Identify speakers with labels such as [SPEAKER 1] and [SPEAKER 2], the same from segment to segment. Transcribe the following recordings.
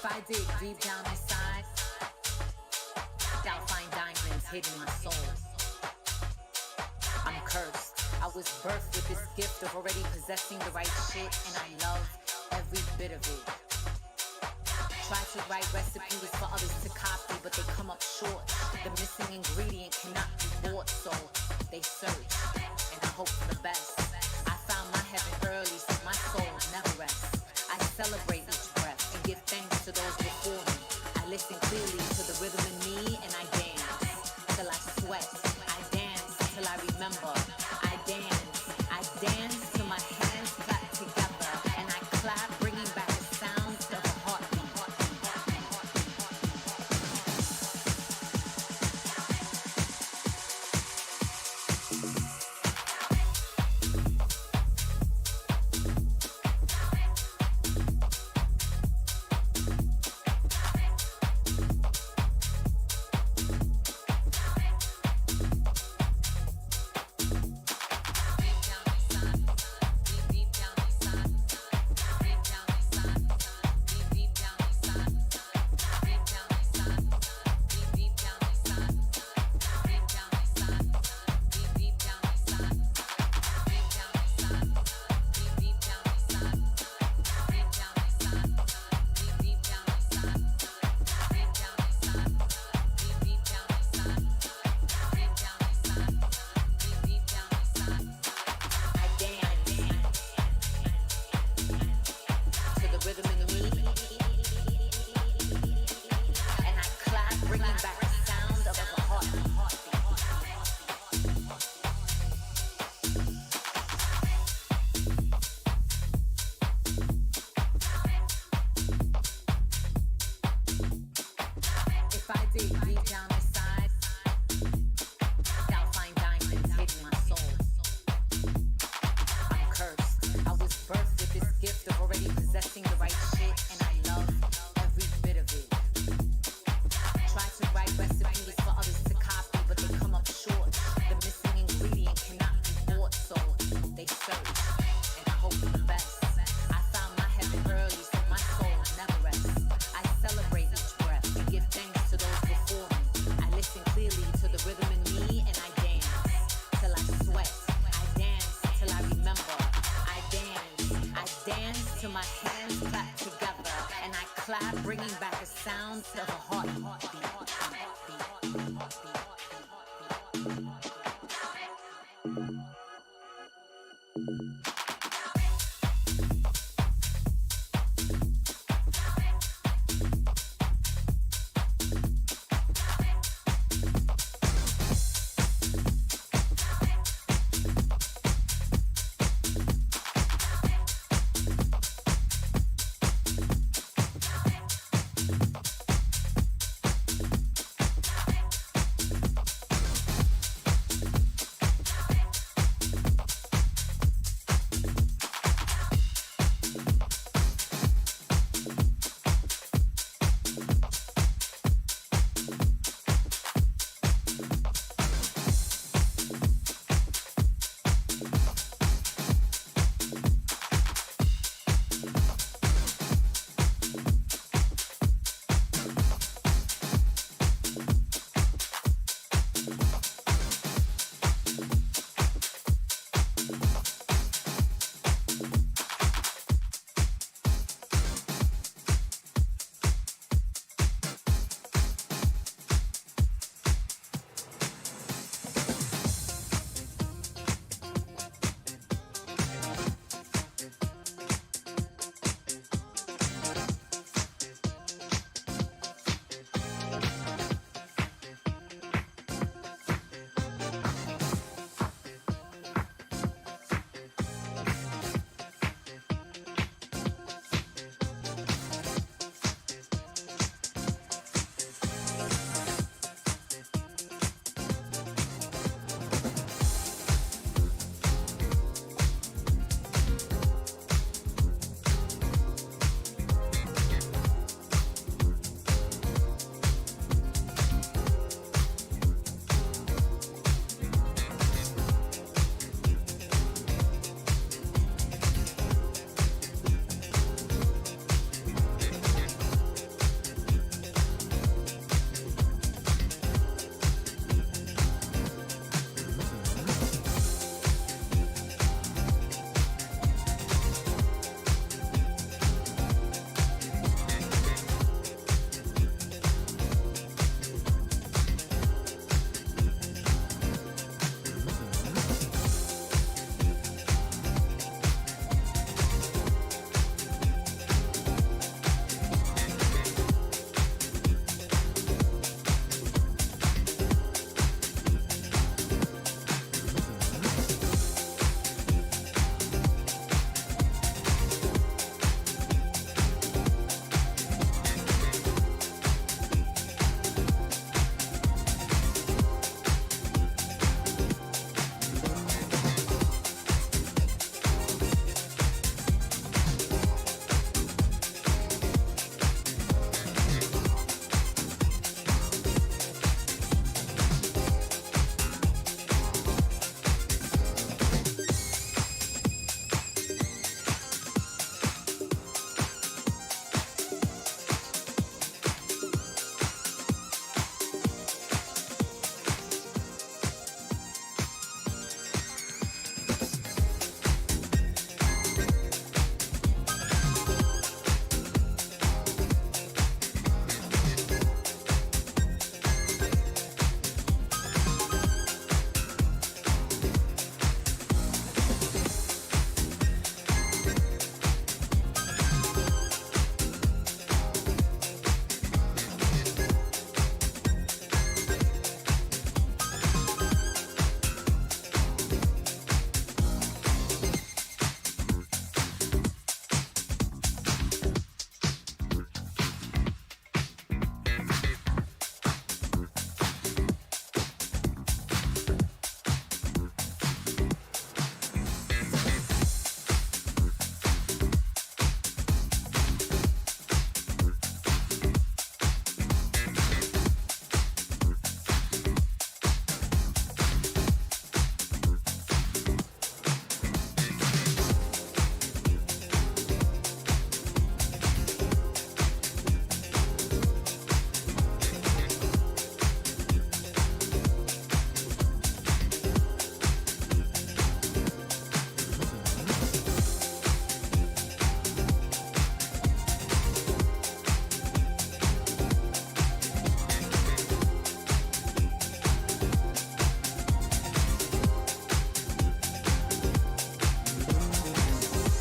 [SPEAKER 1] If I dig deep down inside, I'll find diamonds hidden in my soul. I'm cursed. I was birthed with this gift of already possessing the right shit, and I love every bit of it. Try to write recipes for others to copy, but they come up short. The missing ingredient cannot be bought, so they search, and I hope for the best. I found my heaven early, so my soul never rests. I celebrate each breath and give thanks to those before me. I listen clearly to the rhythm in me, and I dance till I sweat. I dance till I remember. I dance till my hands clap together, and I clap, bringing back the sounds of a heartbeat.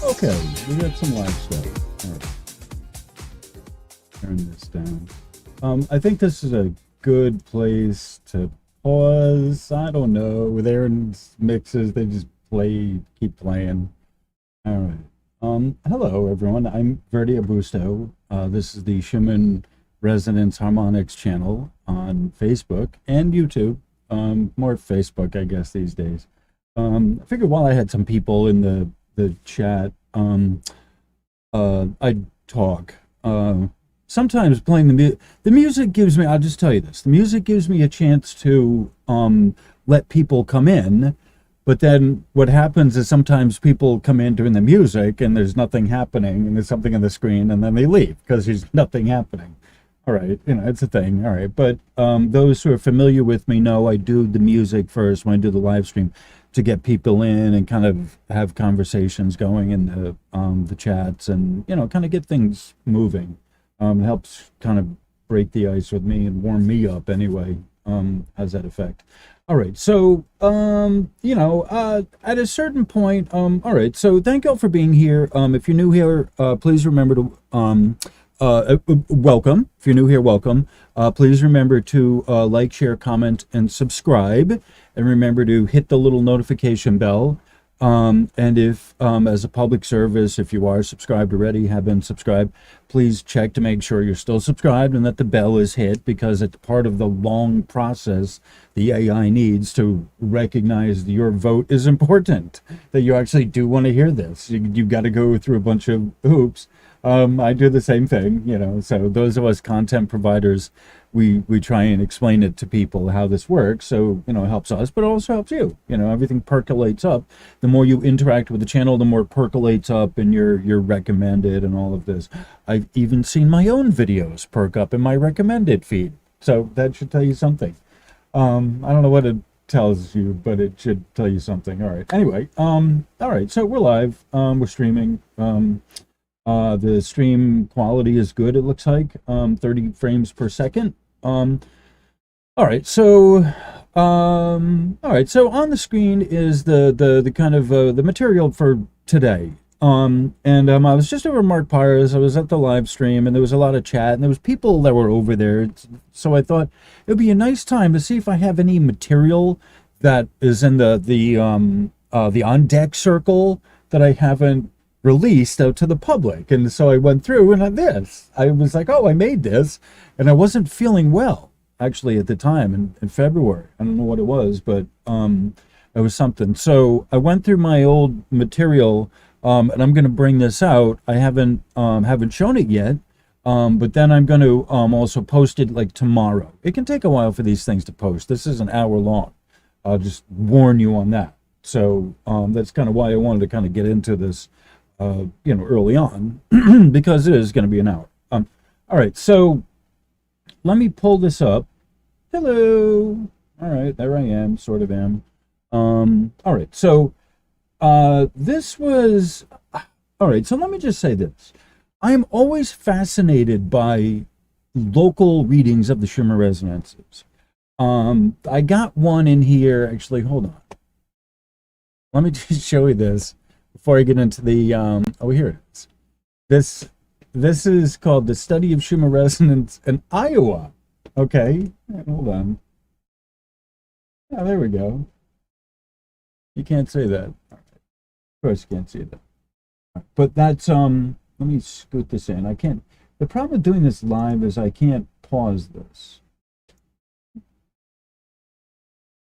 [SPEAKER 2] Okay, we got some live stuff. All right, turn this down. I think this is a good place to pause. I don't know. With Aaron's mixes, they just keep playing. All right. Hello everyone. I'm Verdi Abusto. This is the Schumann Resonance Harmonics channel on Facebook and YouTube. More Facebook, I guess, these days. I figured while I had some people in the chat, I'd talk. Sometimes playing the music gives me, I'll just tell you this, the music gives me a chance to let people come in, but then what happens is sometimes people come in during the music and there's nothing happening and there's something on the screen and then they leave because there's nothing happening. All right, it's a thing. All right, but those who are familiar with me know I do the music first when I do the live stream to get people in and kind of have conversations going in the chats and kind of get things moving. It helps kind of break the ice with me and warm me up anyway. Has that effect? All right, so at a certain point, all right, so thank you all for being here. If you're new here, please remember to welcome. If you're new here, welcome. Please remember to like, share, comment, and subscribe. And remember to hit the little notification bell. And if, as a public service, if you are subscribed already, have been subscribed, please check to make sure you're still subscribed and that the bell is hit, because it's part of the long process the AI needs to recognize that your vote is important, that you actually do want to hear this. You've got to go through a bunch of hoops. I do the same thing, so those of us content providers, we try and explain it to people how this works. So, it helps us, but it also helps you. Everything percolates up. The more you interact with the channel, the more it percolates up and you're recommended and all of this. I've even seen my own videos perk up in my recommended feed. So that should tell you something. I don't know what it tells you, but it should tell you something. All right. Anyway, all right. So we're live. We're streaming. The stream quality is good, it looks like, 30 frames per second. All right, so on the screen is the kind of the material for today. I was just over Mark Pyre's. I was at the live stream and there was a lot of chat and there was people that were over there. So I thought it would be a nice time to see if I have any material that is in the on deck circle that I haven't released out to the public. And so I went through and I was like, oh, I made this, and I wasn't feeling well actually at the time in February. I don't know what it was, but it was something. So I went through my old material, and I'm going to bring this out. I haven't shown it yet, but then I'm going to also post it like tomorrow. It can take a while for these things to post. This is an hour long. I'll just warn you on that. So that's kind of why I wanted to kind of get into this early on, because it is going to be an hour. All right, so let me pull this up. Hello. All right, there I am, sort of am. All right, so this was, all right, so let me just say this. I am always fascinated by local readings of the Schumann resonances. I got one in here, actually, hold on. Let me just show you this before I get into the, oh, here it is. This is called The Study of Schumann Resonance in Iowa. Okay, hold on. Oh, there we go. You can't say that. All right. Of course you can't see that. But that's, let me scoot this in. I can't, the problem with doing this live is I can't pause this.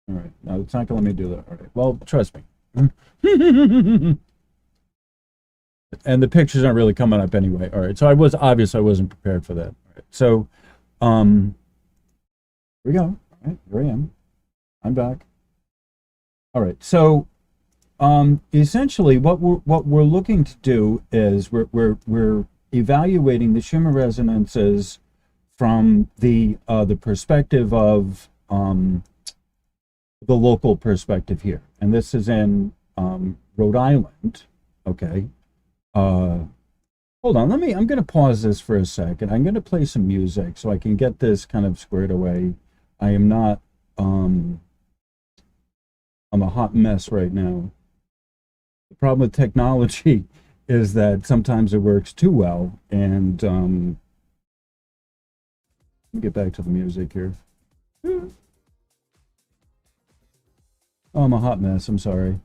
[SPEAKER 2] All right, no, it's not going to let me do that. All right, well, trust me. And the pictures aren't really coming up anyway. All right, so I wasn't prepared for that. All right, so here we go. All right, here I am. I'm back. All right, so essentially what we're looking to do is we're evaluating the Schumann resonances from the perspective of the local perspective here, and this is in Rhode Island. Okay. Hold on, I'm going to pause this for a second. I'm going to play some music so I can get this kind of squared away. I am not, I'm a hot mess right now. The problem with technology is that sometimes it works too well. And let me get back to the music here. Oh, I'm a hot mess. I'm sorry.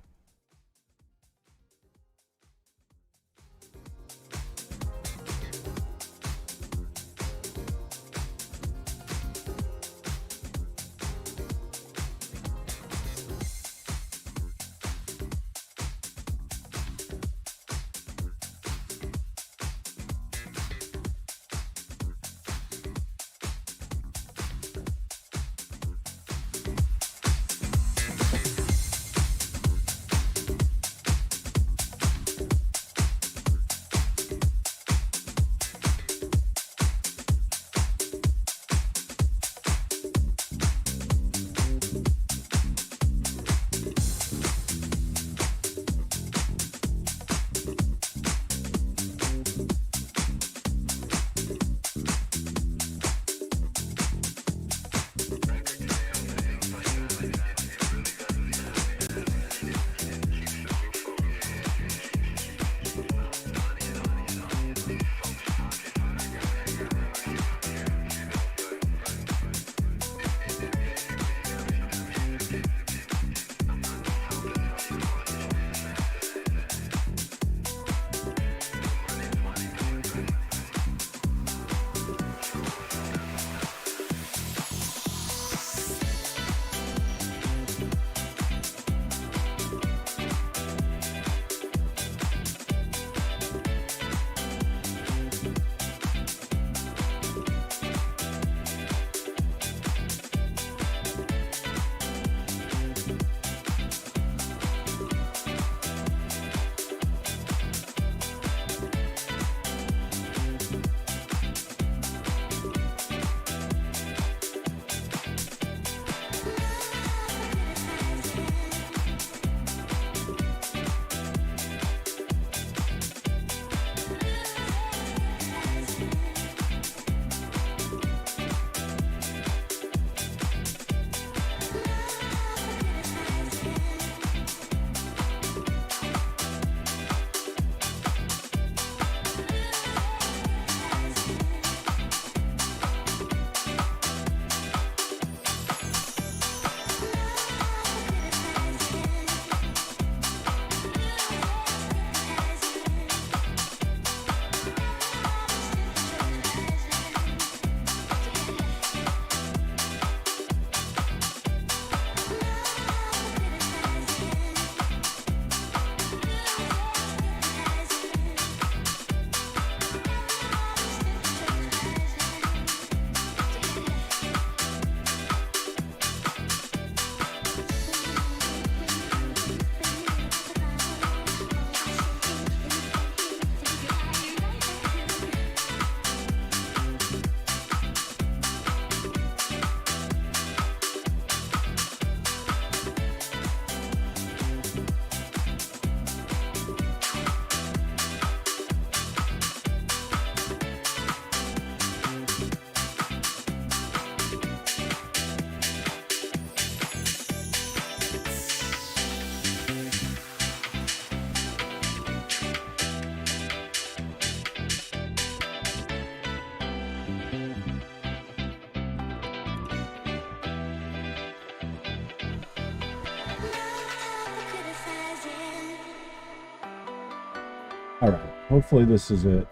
[SPEAKER 2] All right. Hopefully this is it.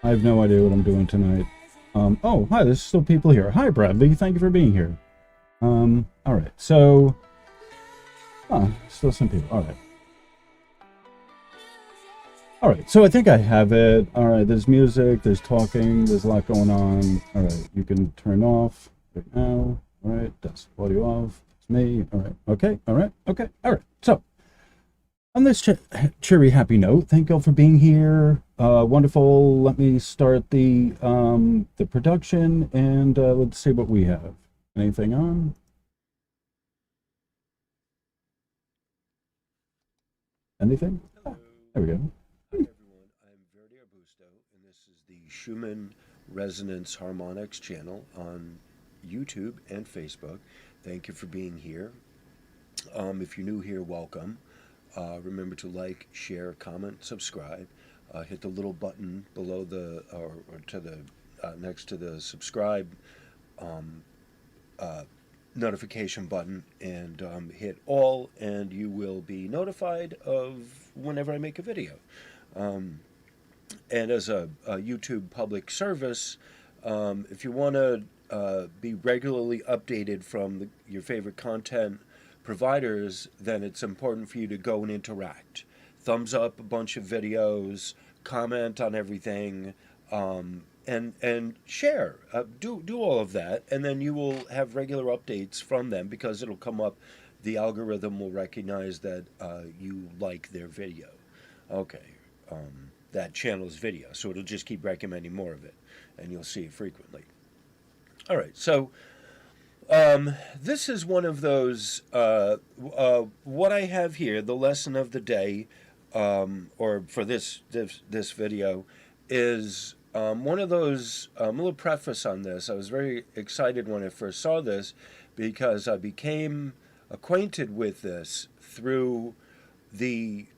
[SPEAKER 2] I have no idea what I'm doing tonight. Oh, hi, there's still people here. Hi, Bradley. Thank you for being here. All right. So, still some people. All right. All right. So I think I have it. All right. There's music. There's talking. There's a lot going on. All right. You can turn off right now. All right. That's audio off. It's me. All right. Okay. All right. Okay. All right. So, on this cheery, happy note, thank you all for being here. Wonderful. Let me start the production, and let's see what we have. Anything on? Anything?
[SPEAKER 3] Hello.
[SPEAKER 2] There we go.
[SPEAKER 3] Hi everyone, I'm Verdi Arbusto, and this is the Schumann Resonance Harmonics channel on YouTube and Facebook. Thank you for being here. If you're new here, welcome. Remember to like, share, comment, subscribe. Hit the little button below or to the next to the subscribe notification button, and hit all, and you will be notified of whenever I make a video. And as a YouTube public service, if you want to be regularly updated from your favorite content providers, then it's important for you to go and interact. Thumbs up a bunch of videos, comment on everything, and share. Do all of that, and then you will have regular updates from them because it'll come up. The algorithm will recognize that you like their video. Okay. That channel's video, so it'll just keep recommending more of it, and you'll see it frequently. All right, so this is one of those, what I have here, the lesson of the day, or for this video, is one of those, a little preface on this. I was very excited when I first saw this because I became acquainted with this through the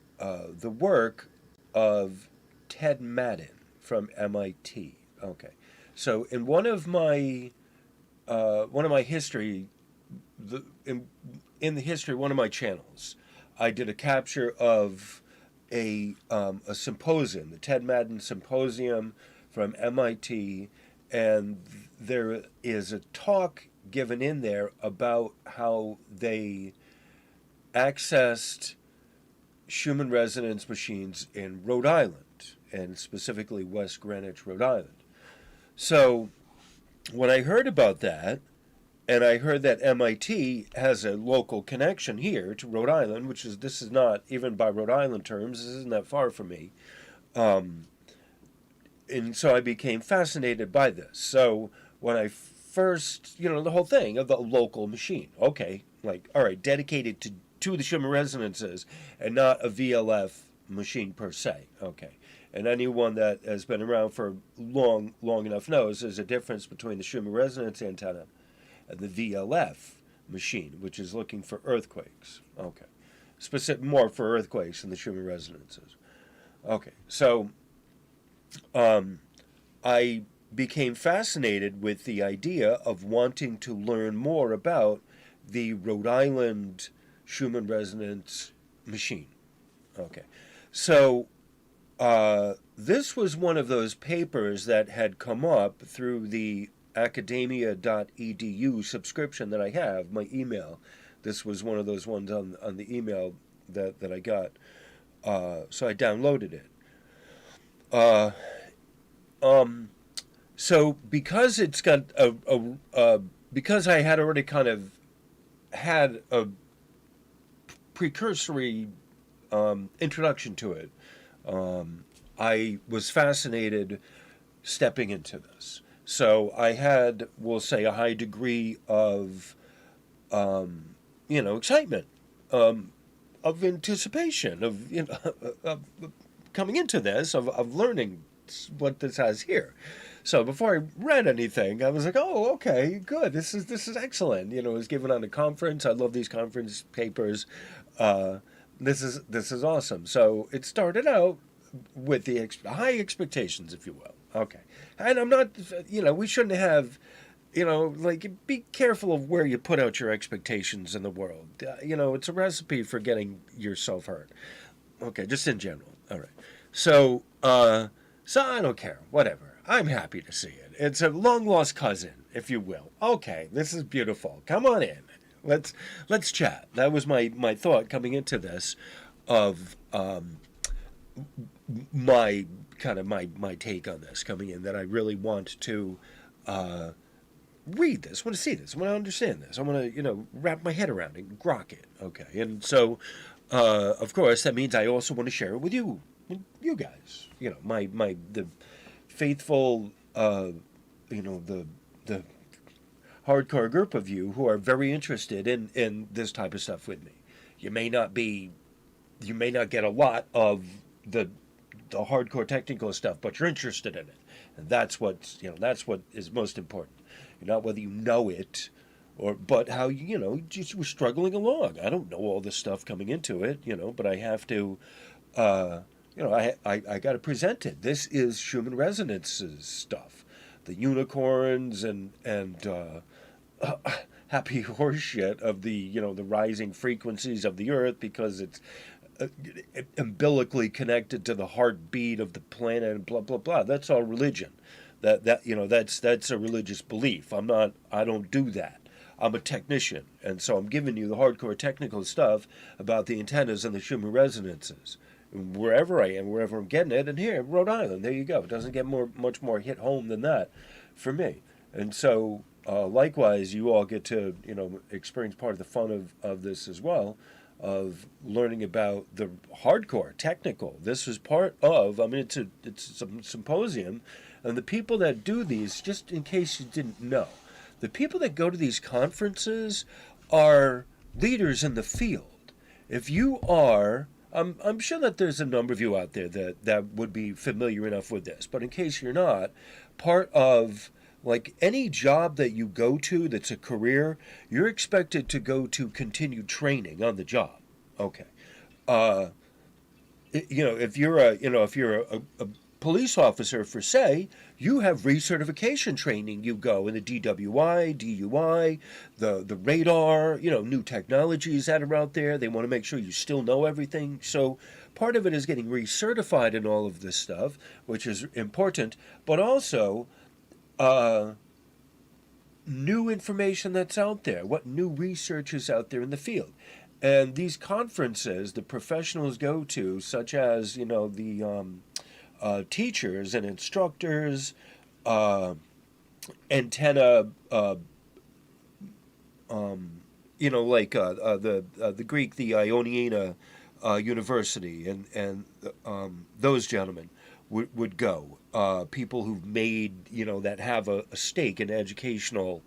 [SPEAKER 3] work of Ted Madden from MIT. Okay, so in one of my history, in the history of one of my channels, I did a capture of a symposium, the Ted Madden Symposium from MIT, and there is a talk given in there about how they accessed Schumann resonance machines in Rhode Island, and specifically West Greenwich, Rhode Island. So when I heard about that, and I heard that MIT has a local connection here to Rhode Island, this is not, even by Rhode Island terms, this isn't that far from me. And so I became fascinated by this. So when I first, the whole thing of the local machine, okay, like, all right, dedicated to the Schumann resonances and not a VLF machine per se. Okay. And anyone that has been around for long enough knows there's a difference between the Schumann resonance antenna and the VLF machine, which is looking for earthquakes. Okay. More for earthquakes than the Schumann resonances. Okay. So I became fascinated with the idea of wanting to learn more about the Rhode Island Schumann resonance machine. Okay. So this was one of those papers that had come up through the academia.edu subscription that I have, my email. This was one of those ones on the email that I got. So I downloaded it. So because it's got because I had already kind of had a precursory introduction to it, I was fascinated stepping into this. So I had, we'll say, a high degree of, excitement, of anticipation, of coming into this, of learning what this has here. So before I read anything, I was like, oh, okay, good. This is excellent. It was given on a conference. I love these conference papers. This is awesome. So it started out with the high expectations, if you will. Okay. And I'm not, we shouldn't have, be careful of where you put out your expectations in the world. It's a recipe for getting yourself hurt. Okay, just in general. All right. So I don't care. Whatever. I'm happy to see it. It's a long-lost cousin, if you will. Okay, this is beautiful. Come on in. Let's chat. That was my thought coming into this, of my take on this coming in, that I really want to read this. I want to see this. I want to understand this. I want to wrap my head around it, grok it. Okay, and so of course that means I also want to share it with you guys. The faithful, the hardcore group of you who are very interested in this type of stuff with me. You may not get a lot of the hardcore technical stuff, but you're interested in it, and that's what is most important. Not whether you know it but how just we're struggling along. I don't know all this stuff coming into it, but I have to, uh, I got to present it. This is Schumann resonances stuff, the unicorns and happy horseshit of the rising frequencies of the Earth because it's uh, umbilically connected to the heartbeat of the planet and blah blah blah. That's all religion. That's a religious belief. I don't do that. I'm a technician, and so I'm giving you the hardcore technical stuff about the antennas and the Schumann resonances. Wherever I am, wherever I'm getting it, and here, Rhode Island, there you go. It doesn't get much more hit home than that for me. And so, likewise, you all get to experience part of the fun of this as well, of learning about the hardcore technical. This is part of. I mean, it's a symposium, and the people that do these, just in case you didn't know, the people that go to these conferences are leaders in the field. If you are, I'm sure that there's a number of you out there that would be familiar enough with this, but in case you're not, part of like any job that you go to that's a career, you're expected to go to continued training on the job. Okay. Uh, if you're a police officer for say, you have recertification training. You go in the DWI, DUI, the radar, new technologies that are out there. They want to make sure you still know everything. So part of it is getting recertified in all of this stuff, which is important, but also uh, new information that's out there, what new research is out there in the field. And these conferences the professionals go to, such as, the teachers and instructors, uh, antenna, the Greek, the Ioniana University, and those gentlemen would go. People who've made, that have a stake in the educational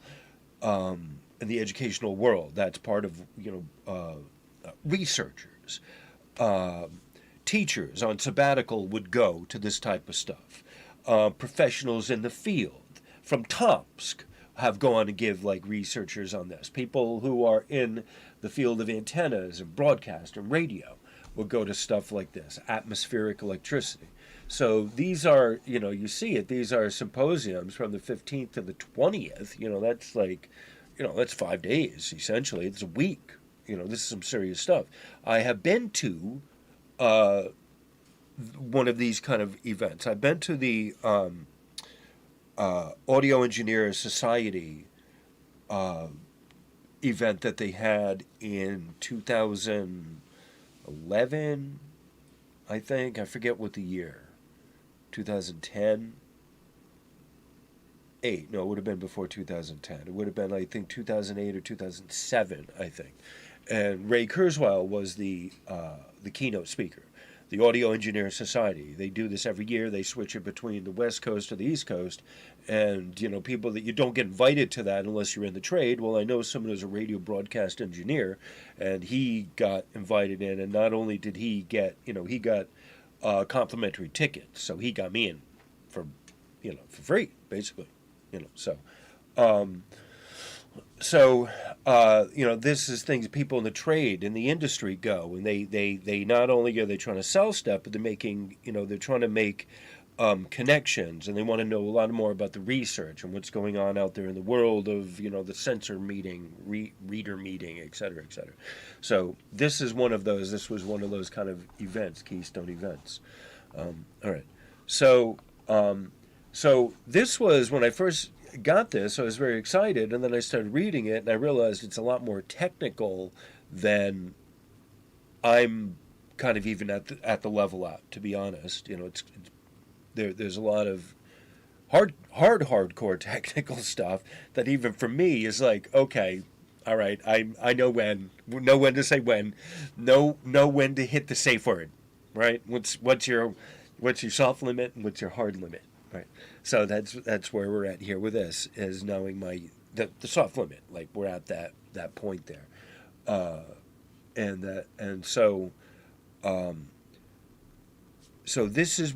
[SPEAKER 3] world. That's part of, researchers. Teachers on sabbatical would go to this type of stuff. Professionals in the field from Tomsk have gone to give like researchers on this. People who are in the field of antennas and broadcast and radio will go to stuff like this, atmospheric electricity. So these are, you see it, these are symposiums from the 15th to the 20th. That's like, that's 5 days, essentially. It's a week. This is some serious stuff. I have been to uh, one of these kind of events. I've been to the Audio Engineers Society uh, event that they had in 2011, I think. I forget what the year. 2010? 8. No, it would have been before 2010. It would have been, I think, 2008 or 2007, I think. And Ray Kurzweil was the keynote speaker. The Audio Engineers Society. They do this every year. They switch it between the West Coast to the East Coast. And, people that you don't get invited to that unless you're in the trade. Well, I know someone who's a radio broadcast engineer, and he got invited in. And not only did he get, he got complimentary tickets. So he got me in for, for free, basically. So, this is things people in the trade, in the industry go, and they not only are they trying to sell stuff, but they're making, they're trying to make connections, and they want to know a lot more about the research and what's going on out there in the world of, the sensor meeting, reader meeting, et cetera, et cetera. So this is one of those. This was one of those kind of events, keystone events. All right. So this was when I first got this. I was very excited, and then I started reading it, and I realized it's a lot more technical than I'm kind of even at the level at. To be honest, there's a lot of hardcore technical stuff that even for me is like, okay, all right, I know when to say when, know when to hit the safe word, right? What's your soft limit and what's your hard limit? Right. So that's where we're at here with this, is knowing the soft limit. Like we're at that point there, so this is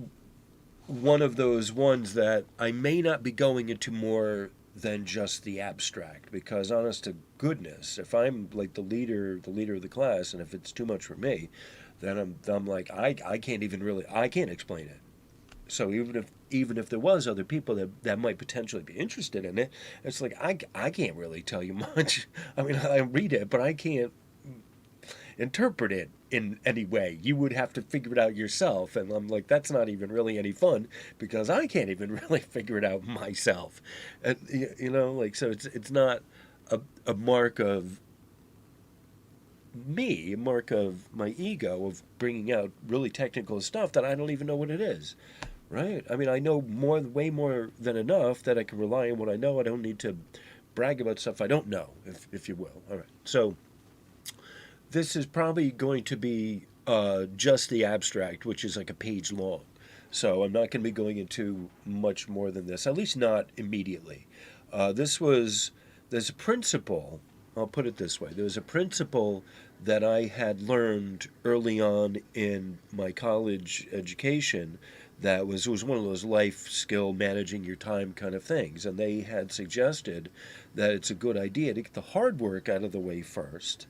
[SPEAKER 3] one of those ones that I may not be going into more than just the abstract, because honest to goodness, if I'm like the leader of the class, and if it's too much for me, then I'm like I can't even really, I can't explain it. So even if there was other people that might potentially be interested in it, it's like I can't really tell you much. I mean, I read it, but I can't interpret it in any way. You would have to figure it out yourself. And I'm like, that's not even really any fun, because I can't even really figure it out myself. And, like, so it's not a mark of me, a mark of my ego of bringing out really technical stuff that I don't even know what it is. Right? I mean, I know way more than enough that I can rely on what I know. I don't need to brag about stuff I don't know, if you will. All right. So this is probably going to be just the abstract, which is like a page long. So I'm not going to be going into much more than this, at least not immediately. There's a principle, I'll put it this way. There was a principle that I had learned early on in my college education that was one of those life skill managing your time kind of things. And they had suggested that it's a good idea to get the hard work out of the way first,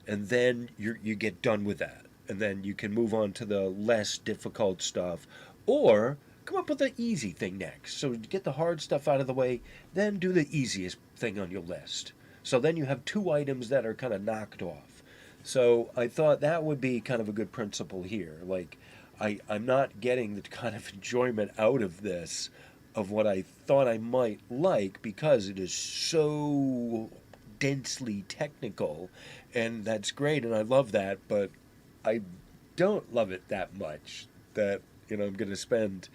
[SPEAKER 3] and then you get done with that, and then you can move on to the less difficult stuff, or come up with the easy thing next. So get the hard stuff out of the way, then do the easiest thing on your list. So then you have two items that are kind of knocked off. So I thought that would be kind of a good principle here. Like, I'm not getting the kind of enjoyment out of this of what I thought I might like, because it is so densely technical, and that's great, and I love that, but I don't love it that much that I'm going to spend.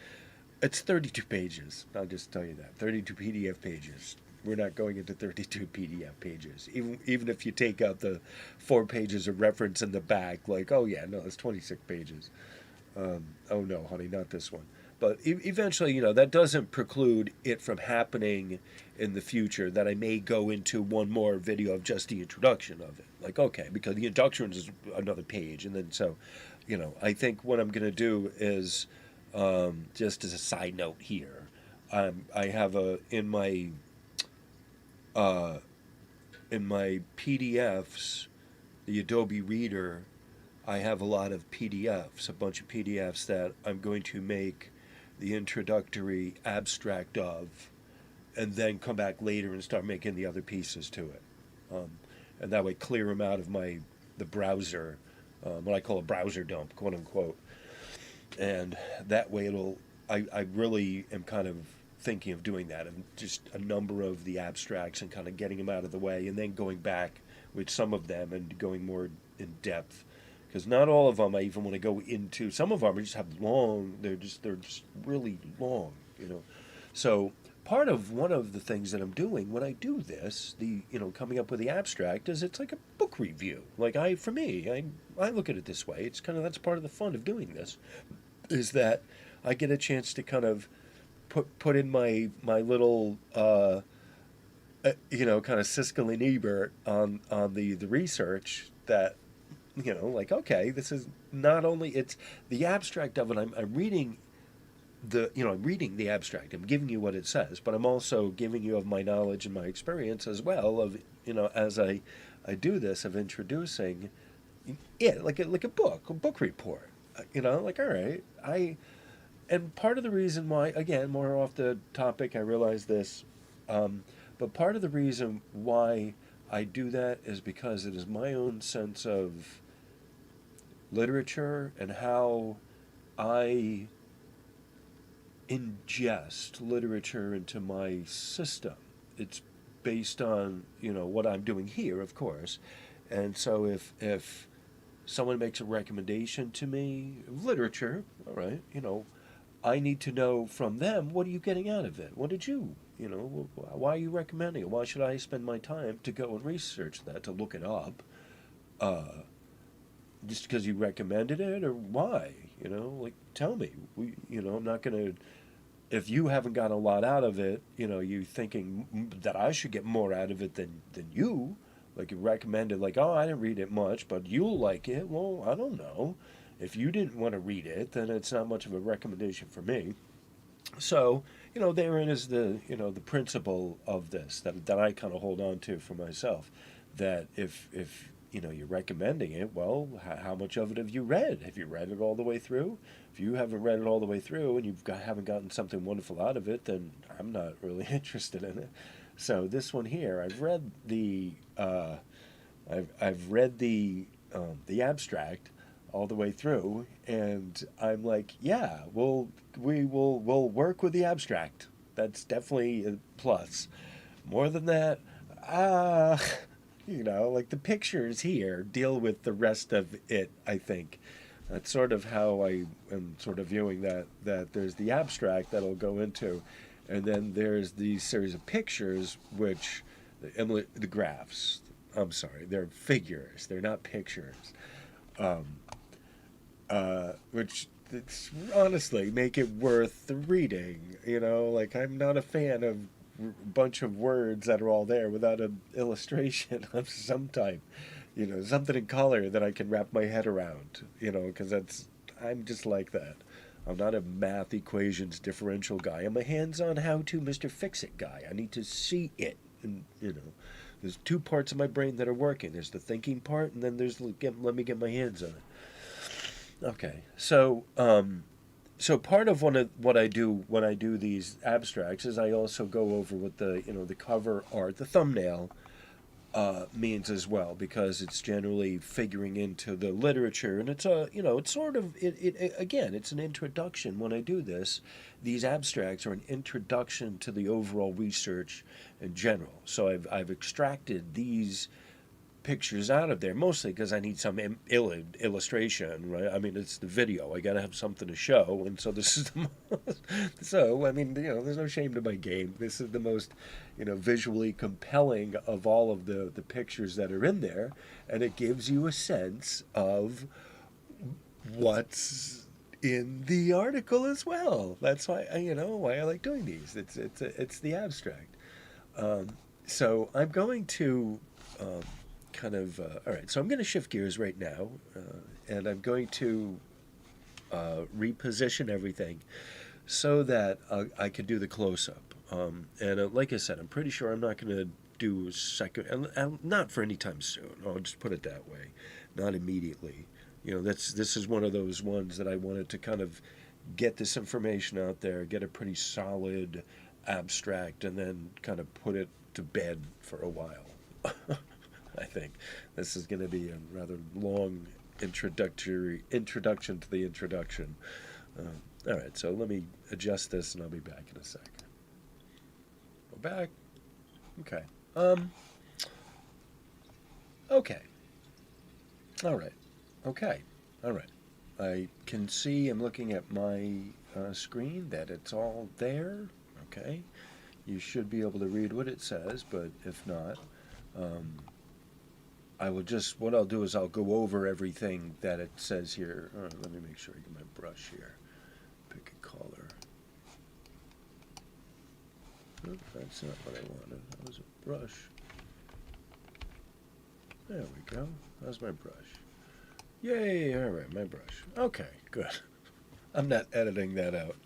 [SPEAKER 3] It's 32 pages. I'll just tell you that 32 PDF pages. We're not going into 32 PDF pages. Even if you take out the 4 pages of reference in the back, like, oh yeah, no, it's 26 pages. Oh no, honey, not this one. But eventually, that doesn't preclude it from happening in the future, that I may go into one more video of just the introduction of it. Like, okay, because the introduction is another page. And then so, I think what I'm going to do is, just as a side note here, I have uh, in my PDFs, the Adobe Reader, I have a lot of PDFs, a bunch of PDFs that I'm going to make the introductory abstract of, and then come back later and start making the other pieces to it, and that way clear them out of the browser, what I call a browser dump, quote unquote, and that way I really am kind of thinking of doing that, and just a number of the abstracts and kind of getting them out of the way, and then going back with some of them and going more in depth, because not all of them I even want to go into. Some of them just have long. They're just really long. So one of the things that I'm doing when I do this, coming up with the abstract, is it's like a book review. Like, for me, I look at it this way. It's kind of, that's part of the fun of doing this, is that I get a chance to kind of put in my little kind of Siskel and Ebert on the research that, like, okay, this is not only, it's the abstract of it. I'm reading I'm reading the abstract. I'm giving you what it says, but I'm also giving you of my knowledge and my experience as well of, as I do this, of introducing it like a book report. Like, all right, and part of the reason why, again, more off the topic, I realize this, but part of the reason why I do that is because it is my own sense of literature and how I ingest literature into my system. It's based on, what I'm doing here, of course. And so if someone makes a recommendation to me of literature, all right, I need to know from them, what are you getting out of it? What did you, why are you recommending it? Why should I spend my time to go and research that, to look it up? Just because you recommended it, or why? Like, tell me. I'm not going to, if you haven't got a lot out of it, you thinking that I should get more out of it than you. Like, you recommended, like, oh, I didn't read it much, but you'll like it. Well, I don't know. If you didn't want to read it, then it's not much of a recommendation for me. So, therein is the principle of this that I kind of hold on to for myself. That if you're recommending it, well, how much of it have you read? Have you read it all the way through? If you haven't read it all the way through and haven't gotten something wonderful out of it, then I'm not really interested in it. So this one here, I've read the abstract all the way through, and I'm like, yeah, we'll work with the abstract. That's definitely a plus. More than that, uh, like the pictures here deal with the rest of it. I think that's sort of how I am sort of viewing that there's the abstract that'll go into, and then there's these series of pictures which the graphs. I'm sorry, they're figures. They're not pictures. Um, which it's honestly make it worth the reading. Like I'm not a fan of a bunch of words that are all there without an illustration of some type. Something in color that I can wrap my head around. Because I'm just like that. I'm not a math equations differential guy. I'm a hands-on how-to Mr. Fix-It guy. I need to see it, and there's two parts of my brain that are working. There's the thinking part, and then there's let me get my hands on it. Okay, so part of what I do when I do these abstracts is I also go over what the cover art, the thumbnail, means as well, because it's generally figuring into the literature, and it's sort of again, it's an introduction. When I do this, these abstracts are an introduction to the overall research in general. So I've extracted these pictures out of there, mostly because I need some illustration, right? I mean, it's the video. I got to have something to show, and so this is the most. So I mean, there's no shame to my game. This is the most, visually compelling of all of the pictures that are in there, and it gives you a sense of what's in the article as well. That's why why I like doing these. It's the abstract. So I'm going to. All right, so I'm going to shift gears right now, and I'm going to reposition everything so that I can do the close-up. And like I said, I'm pretty sure I'm not going to do a second, and not for any time soon. I'll just put it that way, not immediately. This is one of those ones that I wanted to kind of get this information out there, get a pretty solid abstract, and then kind of put it to bed for a while. I think this is going to be a rather long introduction to the introduction. All right, so let me adjust this, and I'll be back in a sec. Go back. Okay. Okay. All right. Okay. All right. I can see. I'm looking at my screen that it's all there. Okay. You should be able to read what it says, but if not. What I'll do is I'll go over everything that it says here. All right, let me make sure I get my brush here. Pick a color. Oh, that's not what I wanted. That was a brush. There we go. How's my brush? Yay, all right, my brush. Okay, good. I'm not editing that out.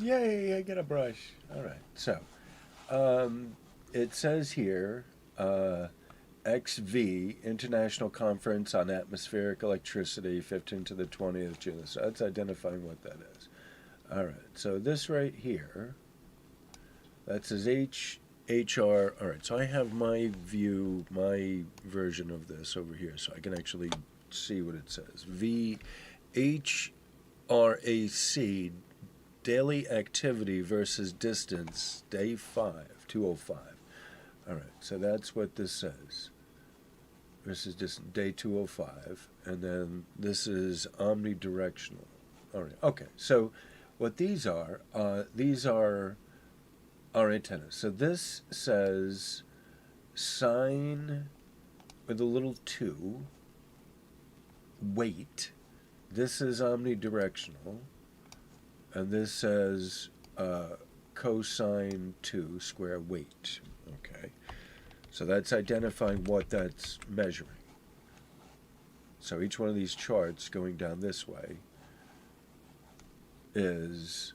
[SPEAKER 3] Yay, I get a brush. All right, so it says here, XV, International Conference on Atmospheric Electricity, 15 to the 20th of June. So that's identifying what that is. All right, so this right here, that says HR. All right, so I have my version of this over here, so I can actually see what it says. VHRAC, daily activity versus distance, day 5, 205. All right, so that's what this says. This is just day 205, and then this is omnidirectional. All right, okay, so what these are our antennas. So this says sine with a little 2, weight. This is omnidirectional, and this says cosine 2 square weight. Okay, so that's identifying what that's measuring. So each one of these charts going down this way is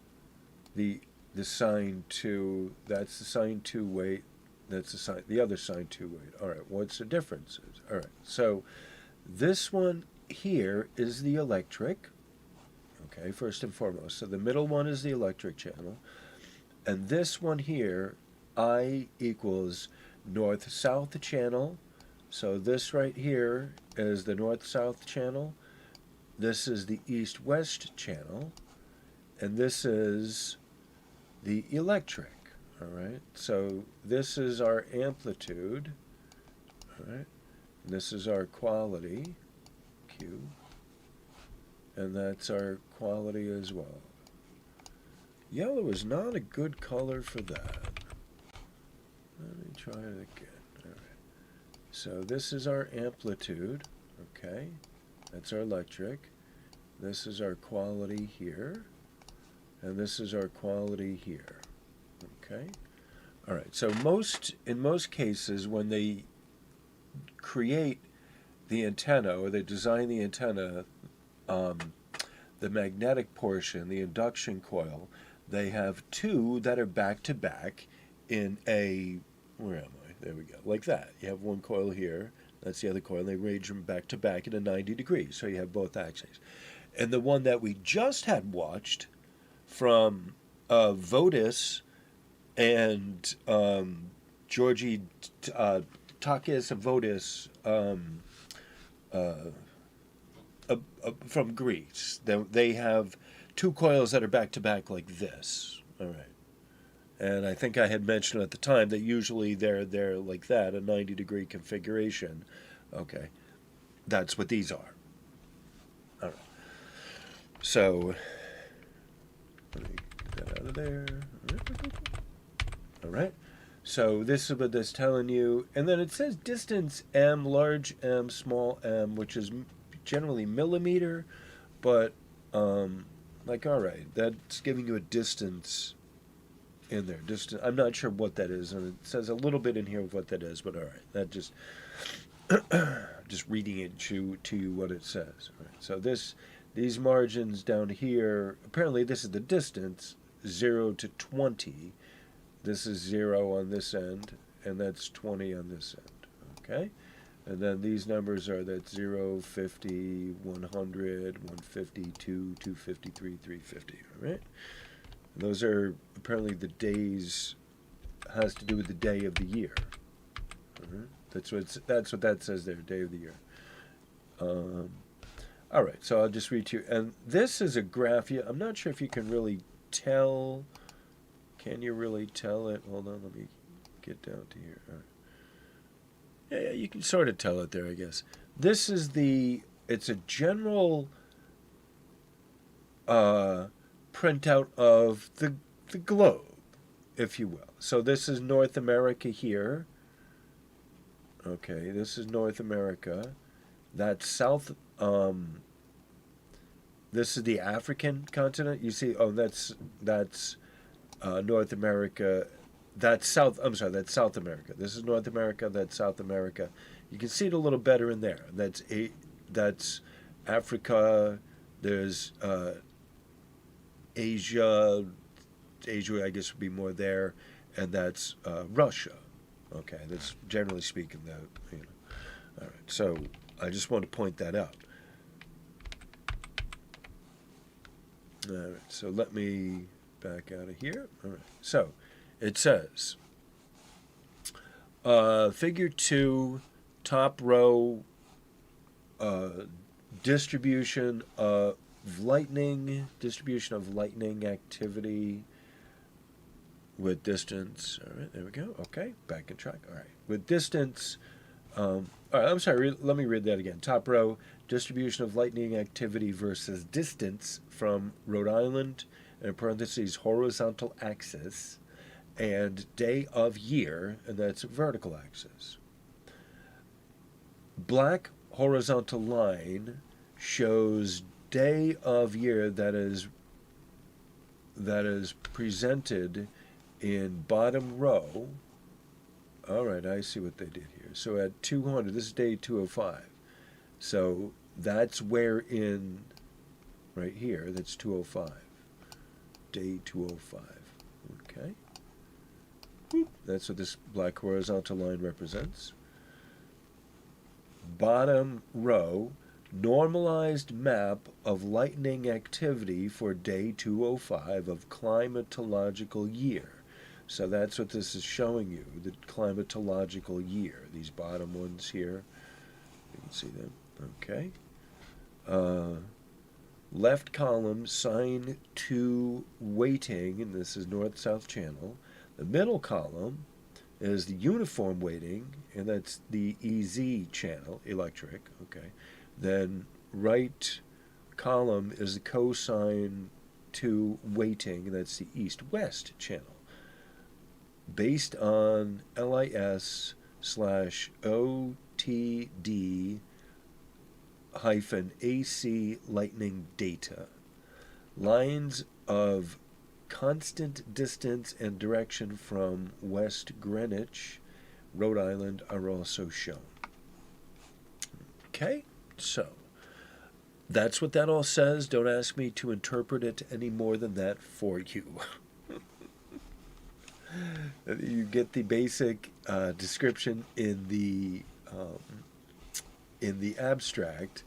[SPEAKER 3] the sine 2, that's the sine 2 weight, that's the other sine 2 weight. All right, what's the difference? All right, so this one here is the electric, okay, first and foremost. So the middle one is the electric channel. And this one here, I equals north-south channel. So this right here is the north-south channel. This is the east-west channel. And this is the electric. All right, so this is our amplitude. All right, and this is our quality, Q. And that's our quality as well. Yellow is not a good color for that. Let me try it again. All right. So this is our amplitude, okay? That's our electric. This is our quality here. And this is our quality here, okay? All right, so in most cases, when they create the antenna or they design the antenna, the magnetic portion, the induction coil, they have two that are back to back in a, where am I? There we go, like that. You have one coil here, that's the other coil, and they arrange them back to back in a 90 degrees, so you have both axes. And the one that we just had watched from Votis and Georgie Takis and Votis from Greece. They have two coils that are back to back like this. All right. And I think I had mentioned at the time that usually they're like that, a 90-degree configuration. Okay. That's what these are. All right. So let me get that out of there. All right. So this is what that's telling you. And then it says distance m, large m, small m, which is generally millimeter. But, like, all right, that's giving you a distance in there. Distance. I'm not sure what that is. And it says a little bit in here of what that is. But, all right, that just reading it to you what it says. All right. So these margins down here, apparently this is the distance, 0 to 20. This is 0 on this end, and that's 20 on this end, okay? And then these numbers are that 0, 50, 100, 150, 253, 350, all right? And those are apparently the days, has to do with the day of the year. All right? That's what that says there, day of the year. All right, so I'll just read to you. And this is a graph. I'm not sure if you can really tell. Can you really tell it? Hold on, let me get down to here. All right. Yeah, you can sort of tell it there, I guess. This is it's a general printout of the globe, if you will. So this is North America here. Okay, this is North America. That's South, this is the African continent. You see, oh, that's North America. That's South America. This is North America. That's South America. You can see it a little better in there. That's Africa. There's Asia. Asia, I guess, would be more there, and that's Russia. Okay, that's generally speaking that. All right. So I just want to point that out. All right. So let me back out of here. All right. So it says, Figure 2, top row, distribution of lightning activity with distance. All right, there we go. Okay, back in track. All right, with distance. All right, I'm sorry. Let me read that again. Top row, distribution of lightning activity versus distance from Rhode Island, and in parentheses, horizontal axis, and day of year, and that's vertical axis. Black horizontal line shows day of year that is presented in bottom row. All right, I see what they did here. So at 200, this is day 205. So that's where in, right here, that's 205. day 205. Okay. That's what this black horizontal line represents. Bottom row, normalized map of lightning activity for day 205 of climatological year. So that's what this is showing you, the climatological year. These bottom ones here, you can see them. Okay. Left column, sign to weighting, and this is north-south channel. The middle column is the uniform weighting, and that's the EZ channel, electric, okay. Then right column is the cosine to weighting, and that's the east-west channel. Based on LIS/OTD AC lightning data. Lines of constant distance and direction from West Greenwich, Rhode Island are also shown. Okay, so that's what that all says. Don't ask me to interpret it any more than that for you. You get the basic description in the abstract,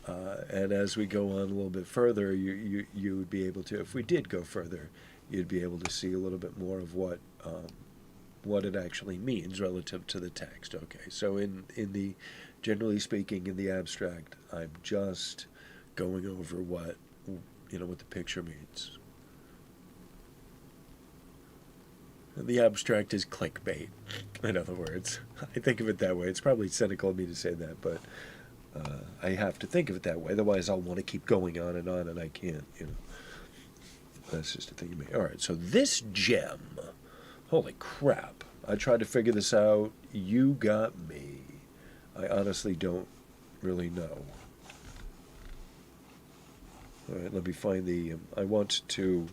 [SPEAKER 3] and as we go on a little bit further, you would be able to, if we did go further, you'd be able to see a little bit more of what it actually means relative to the text. Okay, so in the, generally speaking, in the abstract, I'm just going over what the picture means. The abstract is clickbait, in other words. I think of it that way. It's probably cynical of me to say that, but I have to think of it that way. Otherwise, I'll want to keep going on, and I can't, That's just a thing of me. All right, so this gem, holy crap. I tried to figure this out. You got me. I honestly don't really know. All right, let me find the, I want to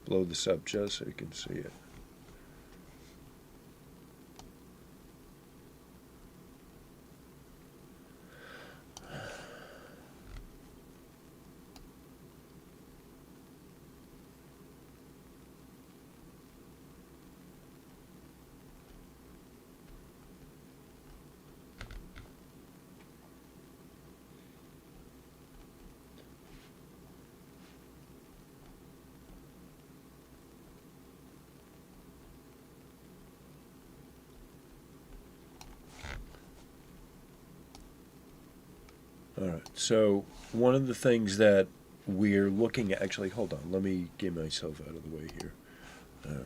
[SPEAKER 3] blow this up just so you can see it. All right, so one of the things that we're looking at, actually, hold on, let me get myself out of the way here. All right.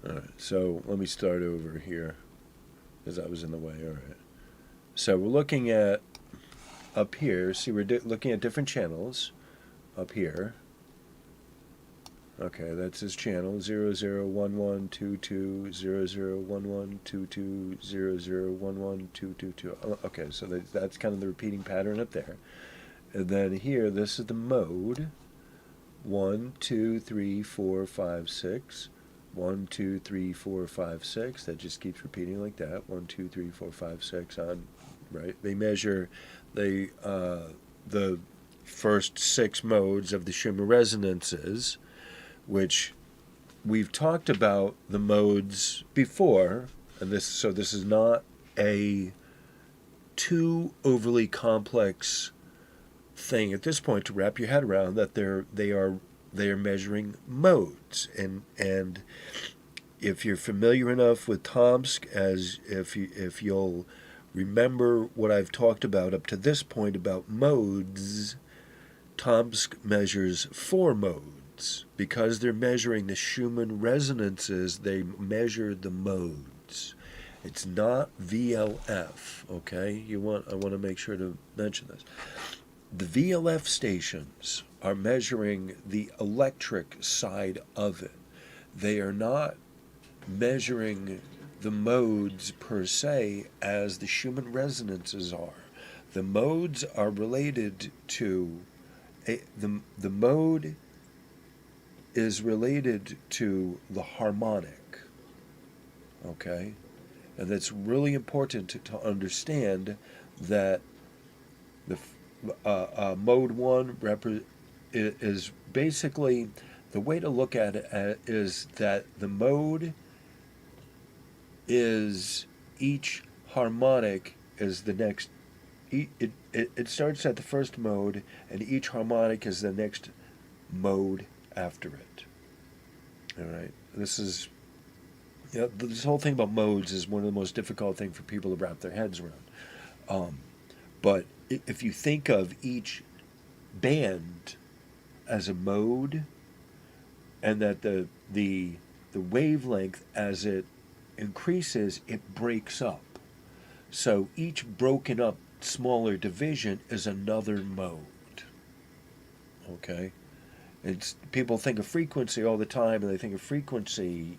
[SPEAKER 3] All right, so let me start over here, because I was in the way. All right. So we're looking at, up here, see, we're looking at different channels up here. Okay, that's his channel, 001122, 001122, 001122. Okay, so that's kind of the repeating pattern up there. And then here, this is the mode. 1, 2, 3, 4, 5, 6. 1, 2, 3, 4, 5, 6. That just keeps repeating like that. 1, 2, 3, 4, 5, 6 on, right? They measure the first 6 modes of the Schumann resonances, which we've talked about the modes before, and this is not a too overly complex thing at this point to wrap your head around, that they are measuring modes, and if you're familiar enough with Tomsk, as if you'll remember what I've talked about up to this point about modes, Tomsk measures 4 modes. Because they're measuring the Schumann resonances, they measure the modes. It's not VLF, okay? I want to make sure to mention this. The VLF stations are measuring the electric side of it. They are not measuring the modes per se as the Schumann resonances are. The modes are related to the mode is related to the harmonic, okay? And it's really important to understand that the mode 1 is basically, the way to look at it is that the mode is each harmonic is the next. It starts at the first mode, and each harmonic is the next mode after it. All right. This whole thing about modes is one of the most difficult things for people to wrap their heads around. But if you think of each band as a mode, and that the wavelength, as it increases, it breaks up. So each broken up smaller division is another mode. Okay? People think of frequency all the time, and they think of frequency,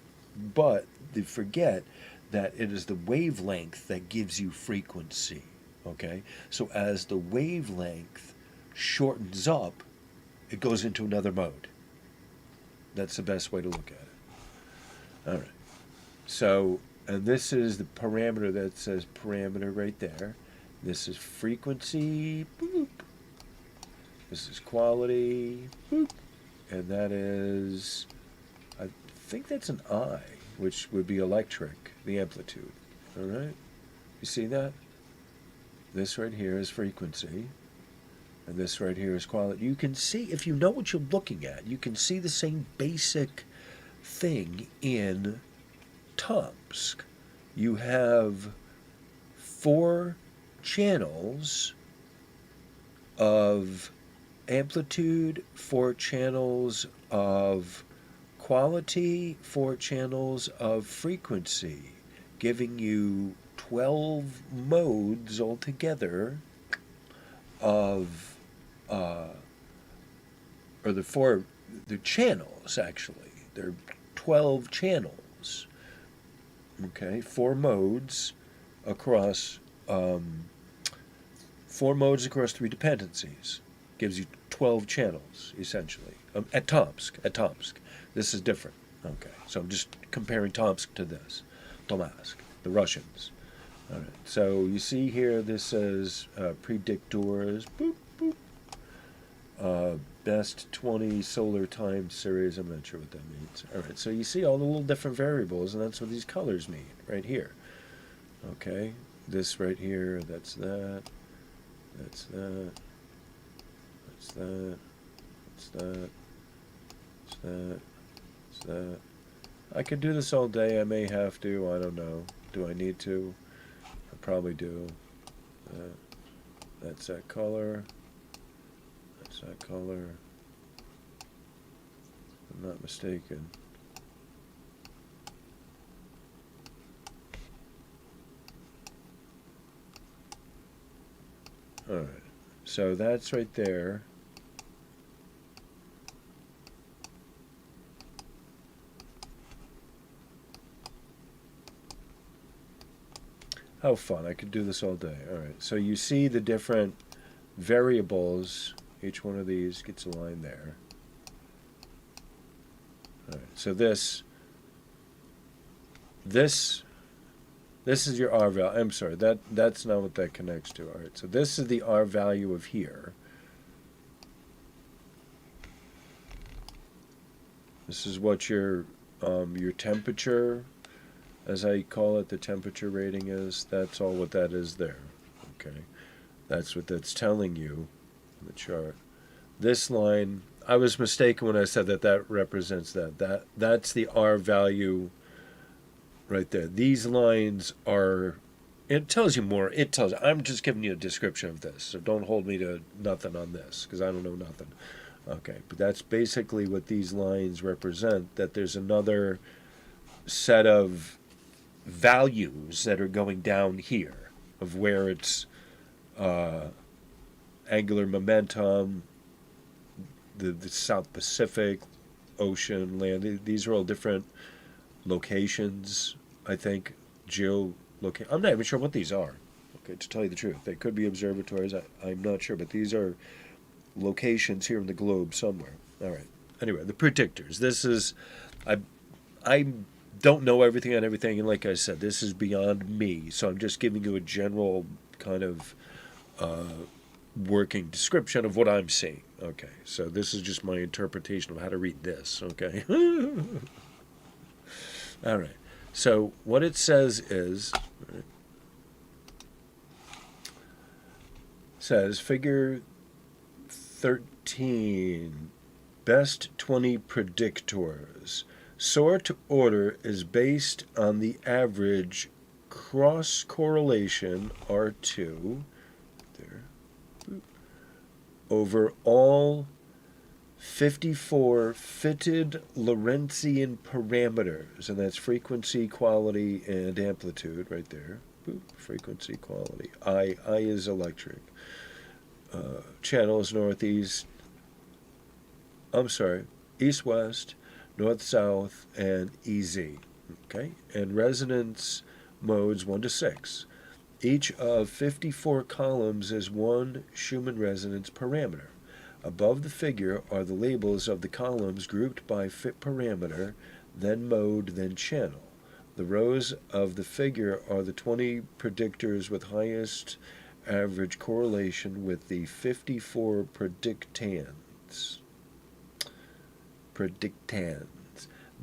[SPEAKER 3] but they forget that it is the wavelength that gives you frequency. Okay? So as the wavelength shortens up, it goes into another mode. That's the best way to look at it. All right. So, and this is the parameter that says parameter right there. This is frequency. Boop. This is quality. Boop. And that is, I think that's an I, which would be electric, the amplitude. All right? You see that? This right here is frequency. And this right here is quality. You can see, if you know what you're looking at, you can see the same basic thing in Tomsk. You have 4 channels of amplitude, 4 channels of quality, 4 channels of frequency, giving you 12 modes altogether of or the channels, actually. There are 12 channels. Okay, 4 modes across 4 modes across 3 dependencies. Gives you 12 channels, essentially. At Tomsk. This is different. Okay, so I'm just comparing Tomsk to this. Tomsk, the Russians. All right, so you see here, this says predictors. Boop, boop. Best 20 solar time series. I'm not sure what that means. All right, so you see all the little different variables, and that's what these colors mean right here. Okay, this right here, that's that, that's that, that's that, that's that, that's that, that's that. I could do this all day. I may have to. I don't know. Do I need to? I probably do. That's that color. That's that color. I'm not mistaken. Alright, so that's right there. How fun. I could do this all day. Alright, so you see the different variables. Each one of these gets a line there. Alright, so this is your R value. I'm sorry, that's not what that connects to. Alright, so this is the R value of here. This is what your temperature, as I call it, the temperature rating is. That's all what that is there. Okay, that's what that's telling you in the chart. This line, I was mistaken when I said that represents that. That's the R value right there. These lines are, it tells you more. I'm just giving you a description of this, so don't hold me to nothing on this, because I don't know nothing. Okay, but that's basically what these lines represent, that there's another set of values that are going down here, of where it's angular momentum, the South Pacific Ocean, land. These are all different locations, I think, I'm not even sure what these are, okay, to tell you the truth. They could be observatories, I'm not sure, but these are locations here in the globe somewhere. All right. Anyway, the predictors. This is, I'm don't know everything on everything, and like I said, this is beyond me, so I'm just giving you a general kind of working description of what I'm seeing. Okay, so this is just my interpretation of how to read this. Okay. All right. So what it says is, figure 13, best 20 predictors. Sort order is based on the average cross correlation R2 there over all 54 fitted Lorentzian parameters, and that's frequency, quality, and amplitude right there. Boop, frequency, quality. I is electric. Channels northeast, east west, north south, and EZ. Okay, and resonance modes 1 to 6. Each of 54 columns is one Schumann resonance parameter. Above the figure are the labels of the columns grouped by fit parameter, then mode, then channel. The rows of the figure are the 20 predictors with highest average correlation with the 54 predictands.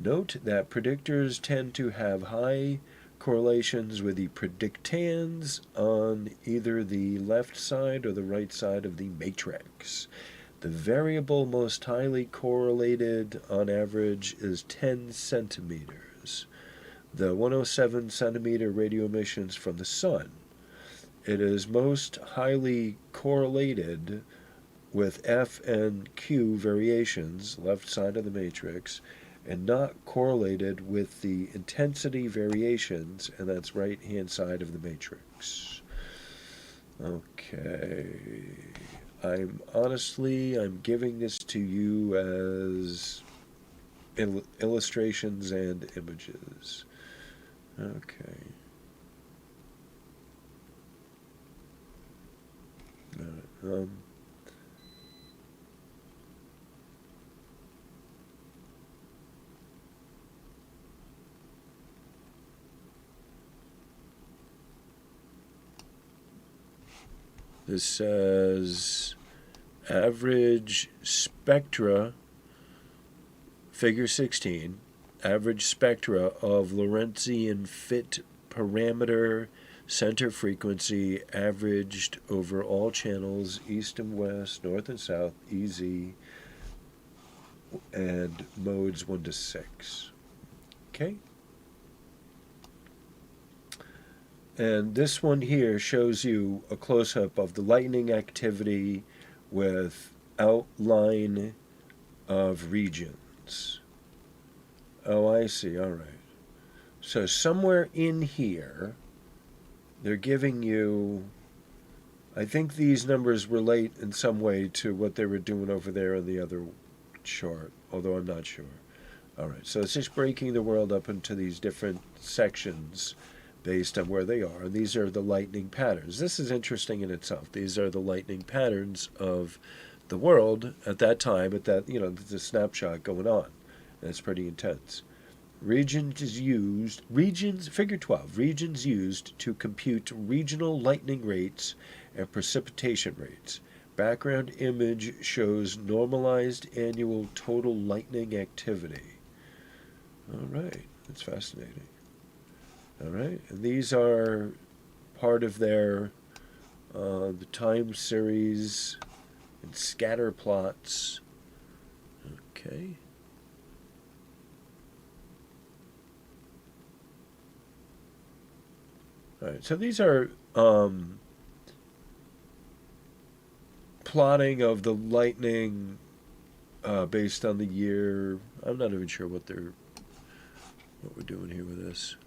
[SPEAKER 3] Note that predictors tend to have high correlations with the predictands on either the left side or the right side of the matrix. The variable most highly correlated on average is 10 centimeters. The 107 centimeter radio emissions from the sun. It is most highly correlated with F and Q variations, left side of the matrix, and not correlated with the intensity variations, and that's right hand side of the matrix. Okay. I'm giving this to you as illustrations and images. Okay. This says average spectra, figure 16, average spectra of Lorentzian fit parameter center frequency averaged over all channels, east and west, north and south, EZ, and modes 1 to 6. Okay? And this one here shows you a close-up of the lightning activity with outline of regions. Oh, I see. All right. So somewhere in here, they're giving you, I think these numbers relate in some way to what they were doing over there in the other chart, although I'm not sure. All right. So it's just breaking the world up into these different sections based on where they are. And these are the lightning patterns. This is interesting in itself. These are the lightning patterns of the world at that time, at that, the snapshot going on. And it's pretty intense. Figure 12, regions used to compute regional lightning rates and precipitation rates. Background image shows normalized annual total lightning activity. All right, that's fascinating. All right, and these are part of their the time series and scatter plots. Okay. All right, so these are plotting of the lightning based on the year. I'm not even sure what we're doing here with this.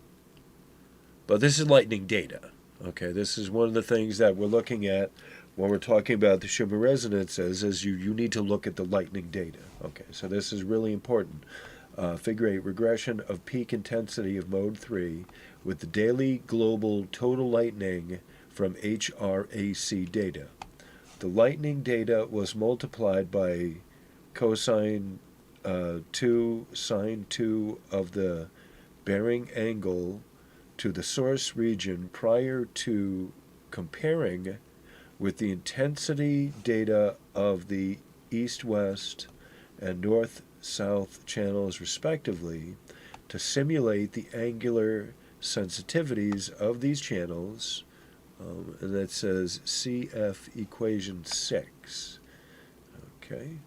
[SPEAKER 3] But this is lightning data. Okay, this is one of the things that we're looking at when we're talking about the Schumann resonances, is you need to look at the lightning data. Okay, so this is really important. Figure 8, regression of peak intensity of mode 3 with the daily global total lightning from HRAC data. The lightning data was multiplied by cosine 2 sine 2 of the bearing angle to the source region prior to comparing with the intensity data of the east-west and north-south channels respectively to simulate the angular sensitivities of these channels, and that says CF equation 6. Okay.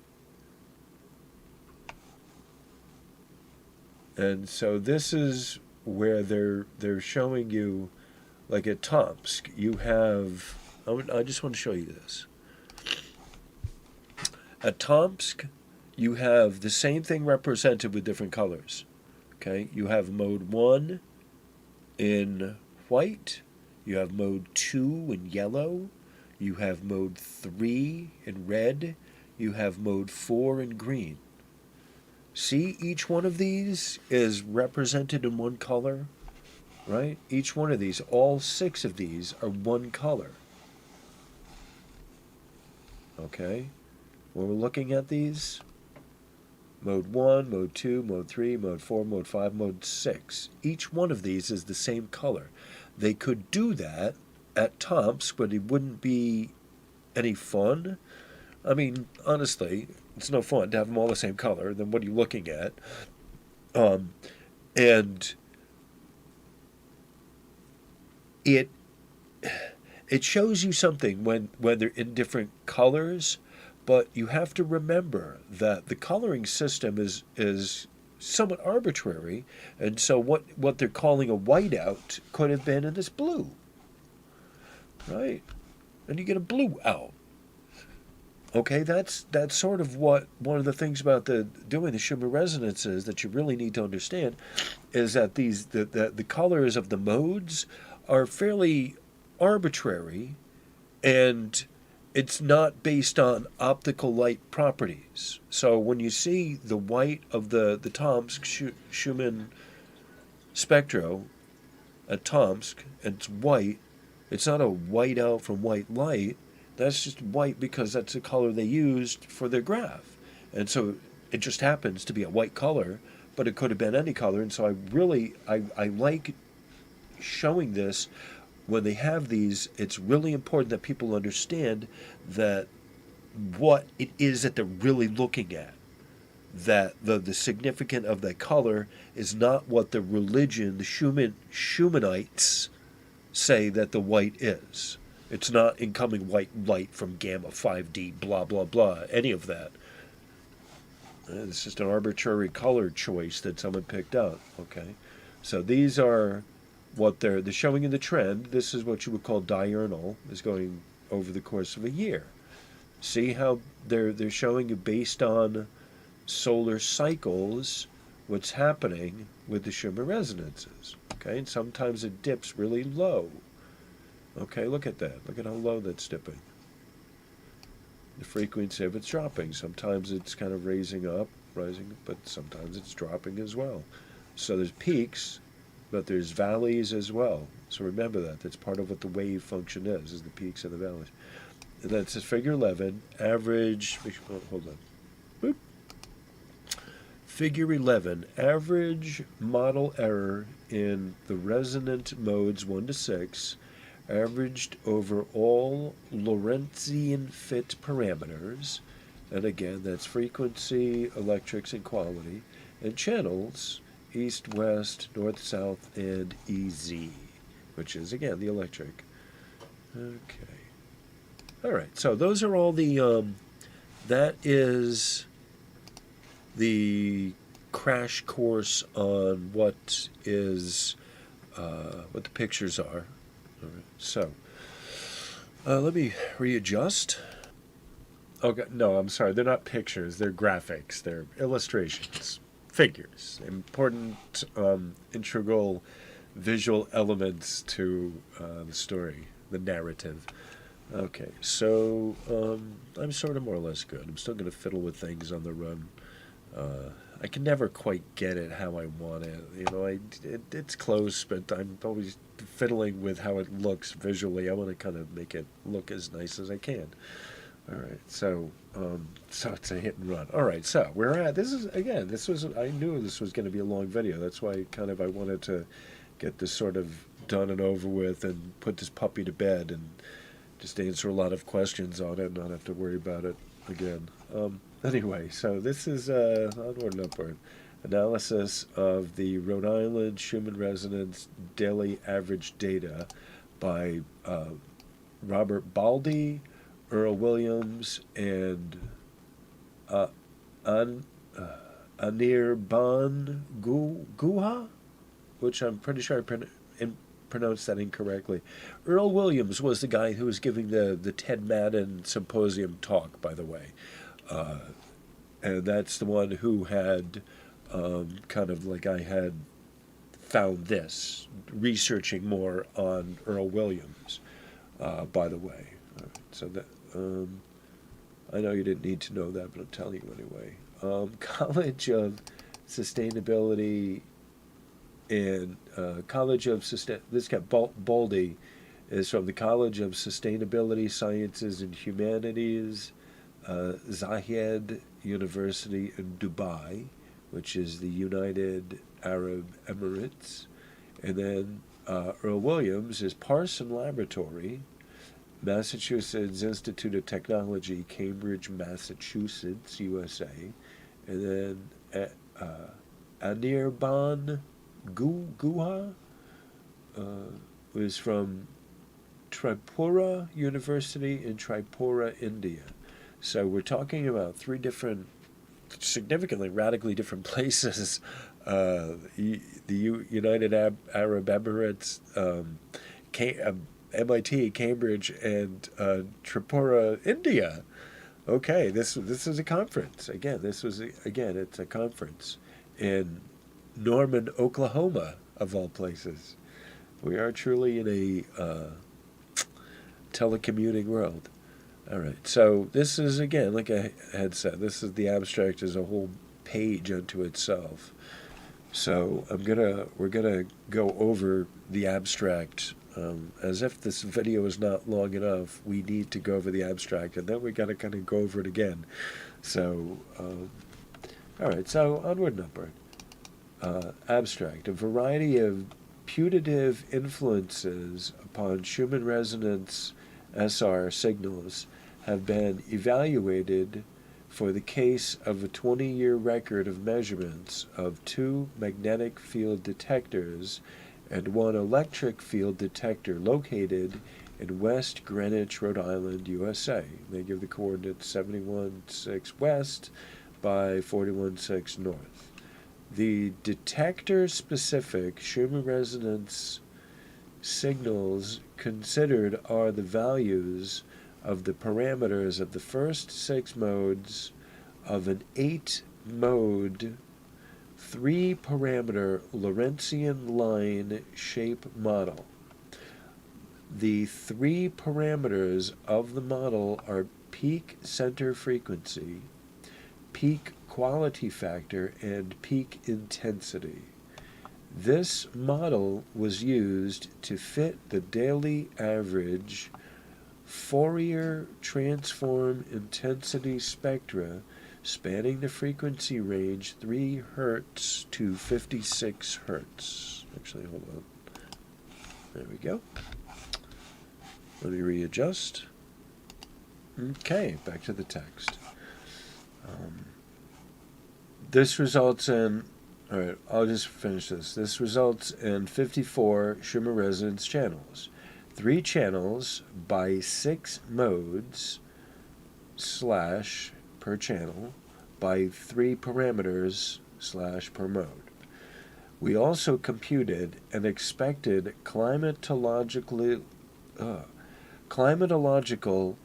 [SPEAKER 3] And so this is where they're showing you, like at Tomsk, you have, I just want to show you this. At Tomsk, you have the same thing represented with different colors. Okay, you have mode 1 in white, you have mode 2 in yellow, you have mode 3 in red, you have mode 4 in green. See, each one of these is represented in one color, right? Each one of these, all 6 of these are one color. Okay? When we're looking at these, mode 1, mode 2, mode 3, mode 4, mode 5, mode 6. Each one of these is the same color. They could do that at Tomsk, but it wouldn't be any fun. I mean, honestly, it's no fun to have them all the same color. Then what are you looking at? And it shows you something when they're in different colors, but you have to remember that the coloring system is somewhat arbitrary, and so what they're calling a whiteout could have been in this blue, right? And you get a blue out. Okay, that's sort of what one of the things about doing the Schumann resonances that you really need to understand is that the colors of the modes are fairly arbitrary, and it's not based on optical light properties. So when you see the white of the Tomsk Schumann spectro at Tomsk, and it's white, it's not a white out from white light. That's just white because that's the color they used for their graph. And so it just happens to be a white color, but it could have been any color. And so I like showing this. When they have these, it's really important that people understand that what it is that they're really looking at. That the significance of that color is not what the religion, the Schumannites, say that the white is. It's not incoming white light from gamma 5D, blah, blah, blah, any of that. It's just an arbitrary color choice that someone picked out, okay? So these are what they're showing in the trend. This is what you would call diurnal, is going over the course of a year. See how they're showing you based on solar cycles what's happening with the Schumann resonances, okay? And sometimes it dips really low. Okay, look at that. Look at how low that's dipping. The frequency of it's dropping. Sometimes it's kind of rising, but sometimes it's dropping as well. So there's peaks, but there's valleys as well. So remember that. That's part of what the wave function is the peaks and the valleys. And that's figure 11, average, hold on. Boop. Figure 11, average model error in the resonant modes 1 to 6, averaged over all Lorentzian fit parameters, and again that's frequency, electrics, and quality, and channels, east, west, north, south, and EZ, which is again the electric. Okay. All right, so those are all the, that is the crash course on what is, what the pictures are. All right, so let me readjust. Okay, no, I'm sorry. They're not pictures. They're graphics. They're illustrations, figures, important integral visual elements to the story, the narrative. Okay, so I'm sort of more or less good. I'm still going to fiddle with things on the run. I can never quite get it how I want it. You know, it's close, but I'm always fiddling with how it looks visually. I want to kind of make it look as nice as I can. All right, so it's a hit and run. All right, so we're at this is again. This was I knew this was going to be a long video. That's why I wanted to get this sort of done and over with and put this puppy to bed and just answer a lot of questions on it and not have to worry about it again. Anyway, so this is onward and upward analysis of the Rhode Island Schumann resonance daily average data by Robert Baldy, Earl Williams, and uh, An, Anirban Guha, which I'm pretty sure pronounced that incorrectly. Earl Williams was the guy who was giving the Ted Madden Symposium talk, by the way. And that's the one who had kind of like I had found this, researching more on Earl Williams, by the way. So that I know you didn't need to know that, but I'm telling you anyway. College of Sustainability and College of this guy Baldy is from the College of Sustainability Sciences and Humanities, Zayed University in Dubai, which is the United Arab Emirates, and then Earl Williams is Parson Laboratory, Massachusetts Institute of Technology, Cambridge, Massachusetts, USA, and then Anirban Guha was from Tripura University in Tripura, India. So we're talking about three different, significantly, radically different places. The United Arab Emirates, MIT, Cambridge, and Tripura, India. Okay, this is a conference. It's a conference in Norman, Oklahoma, of all places. We are truly in a telecommuting world. All right, so this is, again, like I had said, this is the abstract as a whole page unto itself. So we're gonna go over the abstract as if this video is not long enough. We need to go over the abstract, and then we gotta kind of go over it again. So, all right, so onward and upward. Abstract: a variety of putative influences upon Schumann resonance SR signals have been evaluated for the case of a 20-year record of measurements of 2 magnetic field detectors and 1 electric field detector located in West Greenwich, Rhode Island, USA. They give the coordinates 71.6 west by 41.6 north. The detector-specific Schumann resonance signals considered are the values of the parameters of the first 6 modes of an 8-mode, 3-parameter Lorentzian-line-shape model. The 3 parameters of the model are peak center frequency, peak quality factor, and peak intensity. This model was used to fit the daily average Fourier-transform intensity spectra spanning the frequency range 3 Hz to 56 Hz. Actually, hold on. There we go. Let me readjust. Okay, back to the text. This results in, all right, I'll just finish this. This results in 54 Schumann resonance channels. 3 channels by 6 modes / per channel by 3 parameters / per mode. We also computed an expected climatological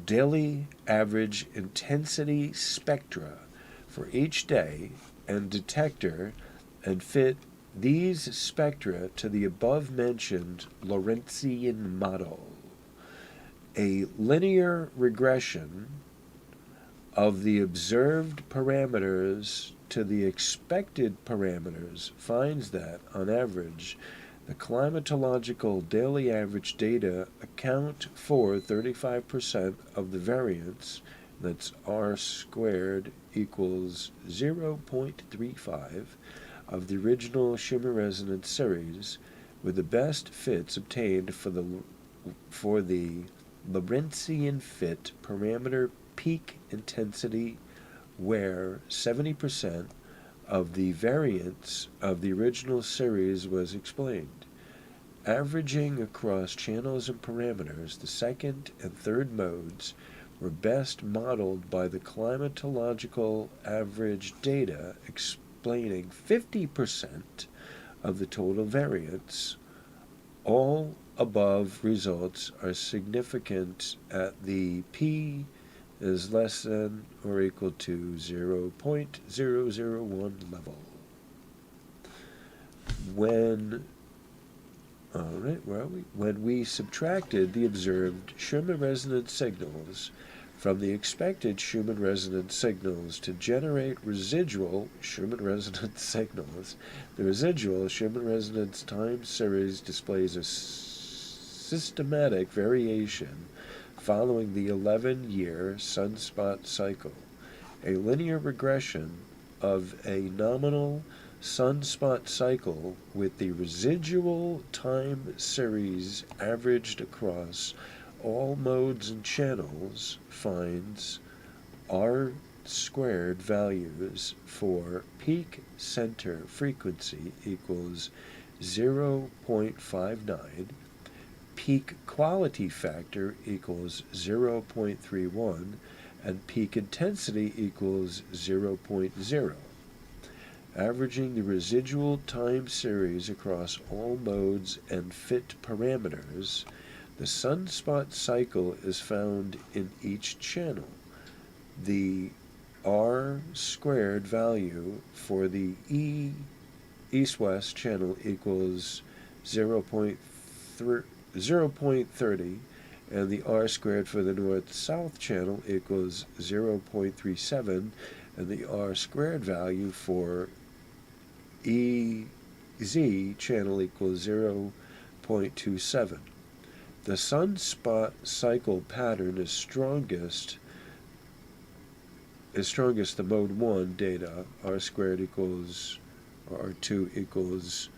[SPEAKER 3] daily average intensity spectra for each day and detector and fit these spectra to the above-mentioned Lorentzian model. A linear regression of the observed parameters to the expected parameters finds that, on average, The climatological daily average data account for 35% of the variance. That's r squared equals 0.35 of the original Schumann resonance series, with the best fits obtained for the Lorentzian fit parameter peak intensity, where 70% of the variance of the original series was explained. Averaging across channels and parameters, the second and third modes were best modeled by the climatological average data, explaining 50% of the total variance. All above results are significant at the p is less than or equal to 0.001 level. When we subtracted the observed Schumann resonance signals from the expected Schumann resonance signals to generate residual Schumann resonance signals, the residual Schumann resonance time series displays a systematic variation following the 11-year sunspot cycle. A linear regression of a nominal sunspot cycle with the residual time series averaged across all modes and channels finds r squared values for peak center frequency equals 0.59, peak quality factor equals 0.31, and peak intensity equals 0.0. Averaging the residual time series across all modes and fit parameters, the sunspot cycle is found in each channel. The r squared value for the east-west channel equals 0.30, and the r squared for the north-south channel equals 0.37, and the r squared value for EZ channel equals 0.27. The sunspot cycle pattern is strongest the mode 1 data, r squared equals r2 equals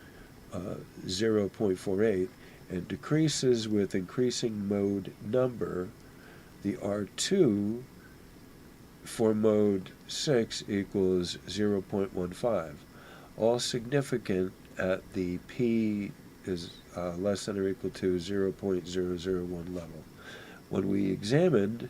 [SPEAKER 3] 0.48, and decreases with increasing mode number. The r2 for mode 6 equals 0.15. All significant at the p is less than or equal to 0.001 level. When we examined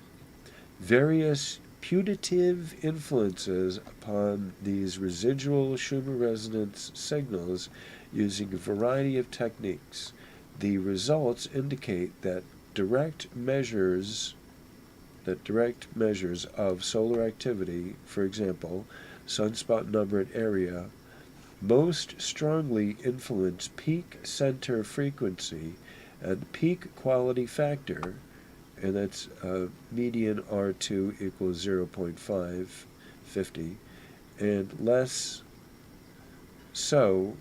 [SPEAKER 3] various putative influences upon these residual Schumann resonance signals using a variety of techniques, the results indicate that direct measures of solar activity, for example, sunspot number and area, most strongly influence peak center frequency and peak quality factor, and that's median R2 equals 0.550, and less so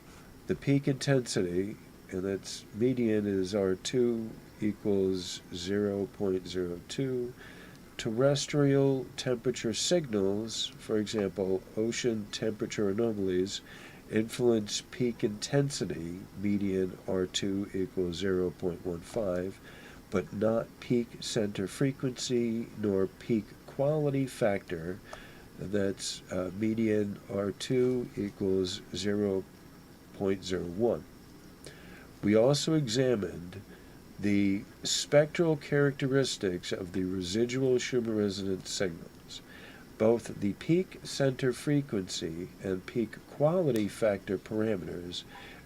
[SPEAKER 3] the peak intensity, and that's median is R2 equals 0.02. Terrestrial temperature signals, for example, ocean temperature anomalies, influence peak intensity, median R2 equals 0.15, but not peak center frequency nor peak quality factor. That's median R2 equals 0.01. We also examined the spectral characteristics of the residual Schumann resonance signals. Both the peak center frequency and peak quality factor parameters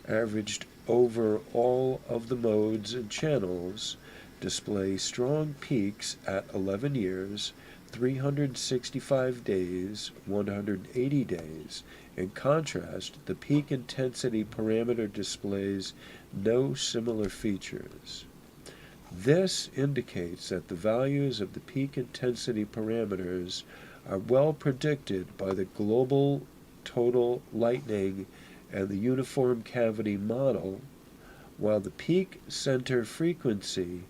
[SPEAKER 3] averaged over all of the modes and channels display strong peaks at 11 years, 365 days, 180 days. In contrast, the peak intensity parameter displays no similar features. This indicates that the values of the peak intensity parameters are well predicted by the global total lightning and the uniform cavity model, while the peak center frequency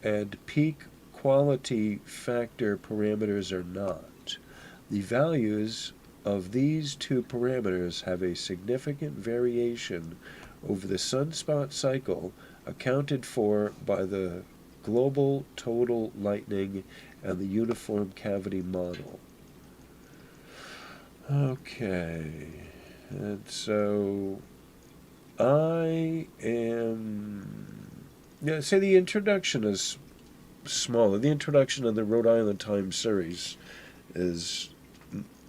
[SPEAKER 3] and peak quality factor parameters are not. The values of these two parameters have a significant variation over the sunspot cycle accounted for by the global total lightning and the uniform cavity model. Okay, and so I am, yeah, say the introduction is smaller. The introduction of the Rhode Island Times series is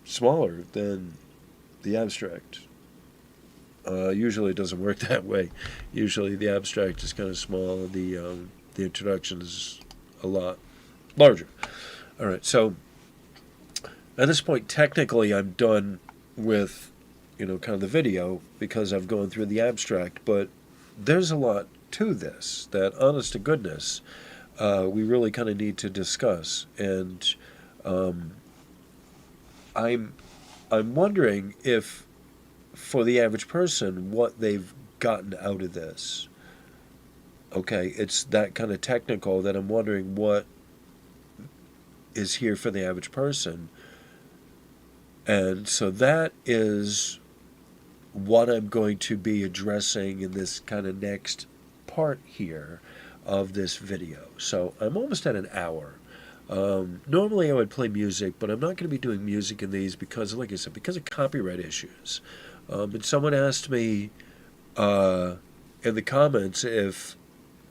[SPEAKER 3] smaller than the abstract. Usually it doesn't work that way. Usually the abstract is kind of small. The introduction is a lot larger. All right, so at this point, technically, I'm done with, kind of the video because I've gone through the abstract. But there's a lot to this that, honest to goodness, we really kind of need to discuss. And I'm wondering if, for the average person, what they've gotten out of this. Okay, it's that kind of technical that I'm wondering what is here for the average person. And so that is what I'm going to be addressing in this kind of next part here of this video. So I'm almost at an hour. Normally I would play music, but I'm not going to be doing music in these because, like I said, because of copyright issues. And someone asked me in the comments if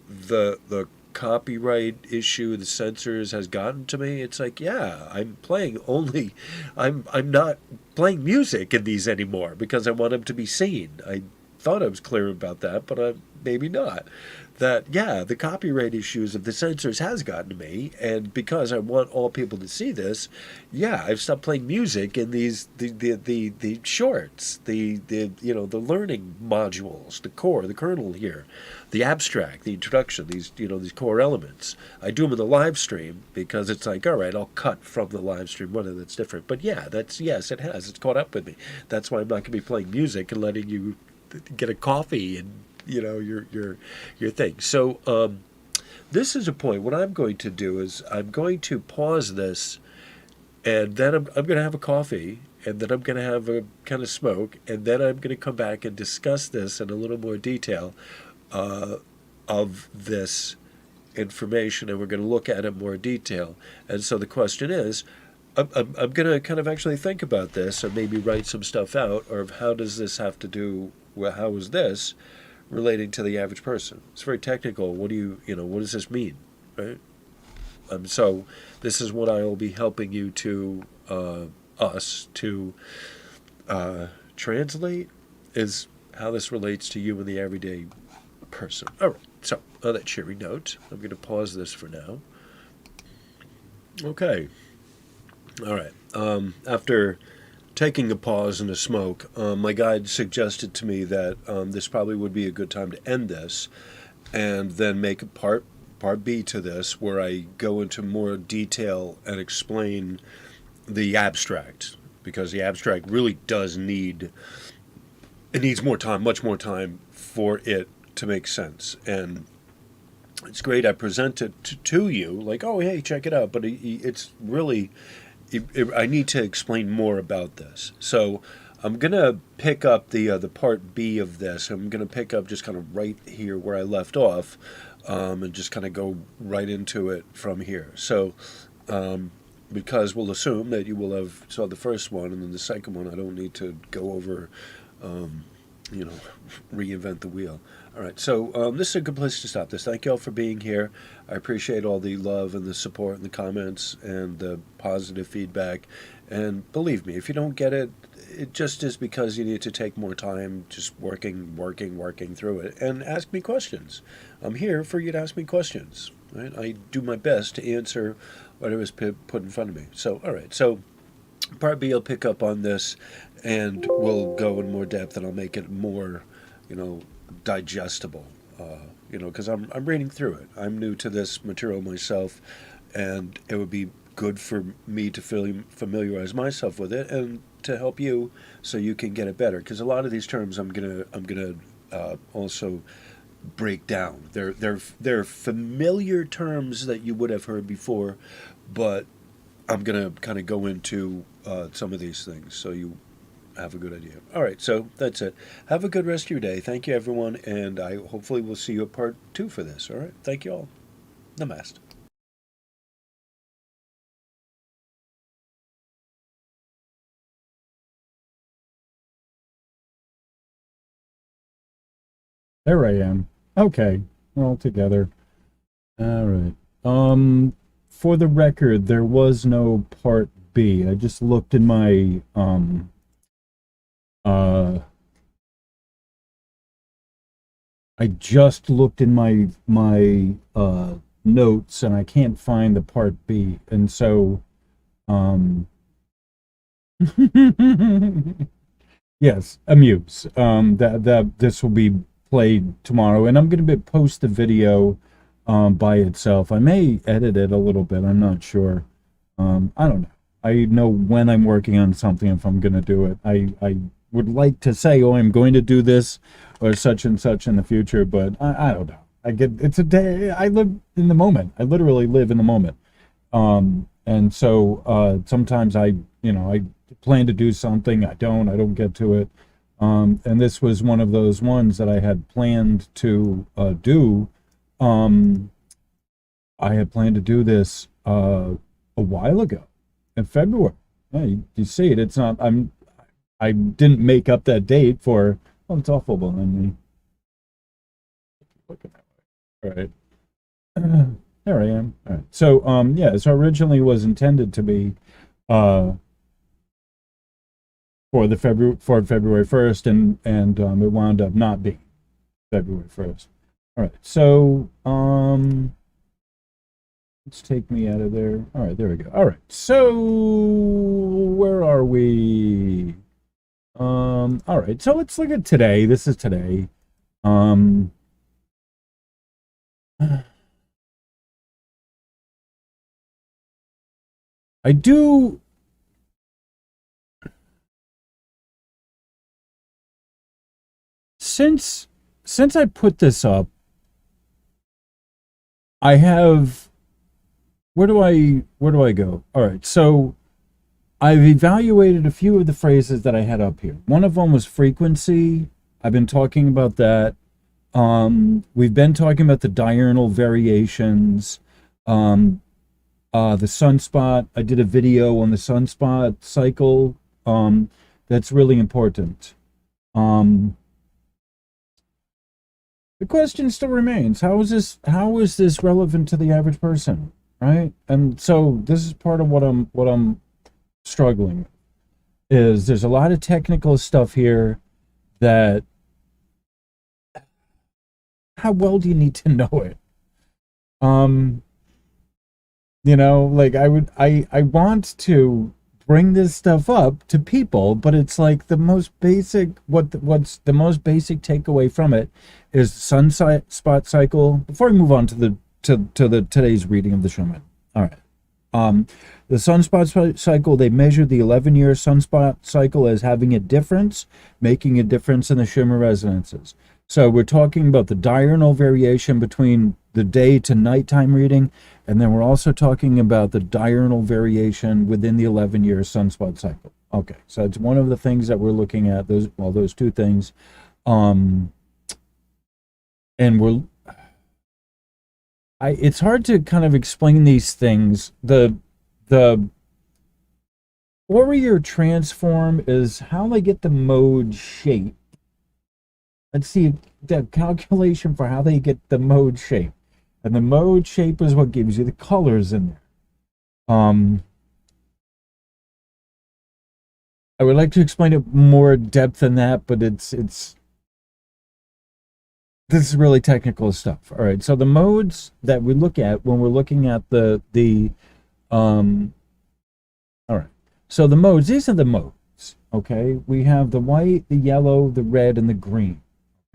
[SPEAKER 3] the copyright issue, the censors, has gotten to me. It's like, yeah, I'm not playing music in these anymore because I want them to be seen. I thought I was clear about that, but I'm maybe not. That, yeah, the copyright issues of the censors has gotten to me, and because I want all people to see this, yeah, I've stopped playing music in these the shorts, the learning modules, the core, the kernel here, the abstract, the introduction, these core elements. I do them in the live stream because it's like, all right, I'll cut from the live stream one that's different. But yeah, yes, it has. It's caught up with me. That's why I'm not going to be playing music and letting you get a coffee and your thing. So this is a point. What I'm going to do is I'm going to pause this, and then I'm going to have a coffee, and then I'm going to have a kind of smoke, and then I'm going to come back and discuss this in a little more detail of this information, and we're going to look at it in more detail. And so the question is, I'm going to kind of actually think about this and maybe write some stuff out, or how does this have to do, well, how is this relating to the average person? It's very technical. What does this mean, right? So this is what I will be helping you to, us to translate, is how this relates to you and the everyday person. All right, so on that cheery note, I'm going to pause this for now. Okay. All right. After taking a pause and a smoke, my guide suggested to me that this probably would be a good time to end this and then make a part B to this where I go into more detail and explain the abstract, because the abstract really does needs more time, much more time for it to make sense. And it's great I present it to you like, oh, hey, check it out, but it's really... I need to explain more about this. So I'm going to pick up the part B of this. I'm going to pick up just kind of right here where I left off, and just kind of go right into it from here. So because we'll assume that you will have saw the first one, and then the second one I don't need to go over, reinvent the wheel. All right, so this is a good place to stop this. Thank you all for being here. I appreciate all the love and the support and the comments and the positive feedback. And believe me, if you don't get it, it just is because you need to take more time just working through it. And ask me questions. I'm here for you to ask me questions. Right? I do my best to answer whatever is put in front of me. So, all right, so part B, I'll pick up on this, and we'll go in more depth, and I'll make it more, digestible, because I'm reading through it. I'm new to this material myself, and it would be good for me to familiarize myself with it and to help you so you can get it better. Because a lot of these terms I'm gonna also break down. They're familiar terms that you would have heard before, but I'm gonna kind of go into some of these things so you have a good idea. All right, so that's it. Have a good rest of your day. Thank you, everyone, and I hopefully will see you at part 2 for this. All right, thank you all. Namaste.
[SPEAKER 2] There I am. Okay, we're all together. All right. For the record, there was no part B. I just looked in my uh I just looked in my notes and I can't find the part B. And so um yes, amuse. That this will be played tomorrow, and I'm going to post the video by itself. I may edit it a little bit. I'm not sure. I don't know. I know when I'm working on something if I'm going to do it. I would like to say, oh, I'm going to do this or such and such in the future, but I don't know. It's a day. I live in the moment. I literally live in the moment. And so sometimes I plan to do something, I don't get to it. And this was one of those ones that I had planned to do. I had planned to do this a while ago in February. Yeah, you see it. It's not. I didn't make up that date for. Oh, it's awful on me. Looking that way. All right. There I am. All right. So yeah. So originally was intended to be for February 1st, and it wound up not being February 1st. All right. So let's take me out of there. All right, there we go. All right. So where are we? All right. So let's look at today. This is today. I do since I put this up, I have where do I go? All right. So I've evaluated a few of the phrases that I had up here. One of them was frequency. I've been talking about that. We've been talking about the diurnal variations. The sunspot. I did a video on the sunspot cycle. That's really important. The question still remains: how is this relevant to the average person, right? And so this is part of what I'm struggling with. Is there's a lot of technical stuff here that how well do you need to know it? Like I want to bring this stuff up to people, but it's like the most basic what's the most basic takeaway from it is sunspot cycle. Before we move on to the today's reading of the Schumann. All right. The sunspot cycle, they measured the 11-year sunspot cycle as having a difference, making a difference in the Schumann resonances. So we're talking about the diurnal variation between the day to nighttime reading, and then we're also talking about the diurnal variation within the 11-year sunspot cycle. Okay, so it's one of the things that we're looking at, those two things. And it's hard to kind of explain these things. The Fourier-transform is how they get the mode shape. Let's see the calculation for how they get the mode shape. And the mode shape is what gives you the colors in there. I would like to explain it more depth than that, but this is really technical stuff. All right, so the modes that we look at when we're looking at all right. So the modes, these are the modes, okay? We have the white, the yellow, the red, and the green,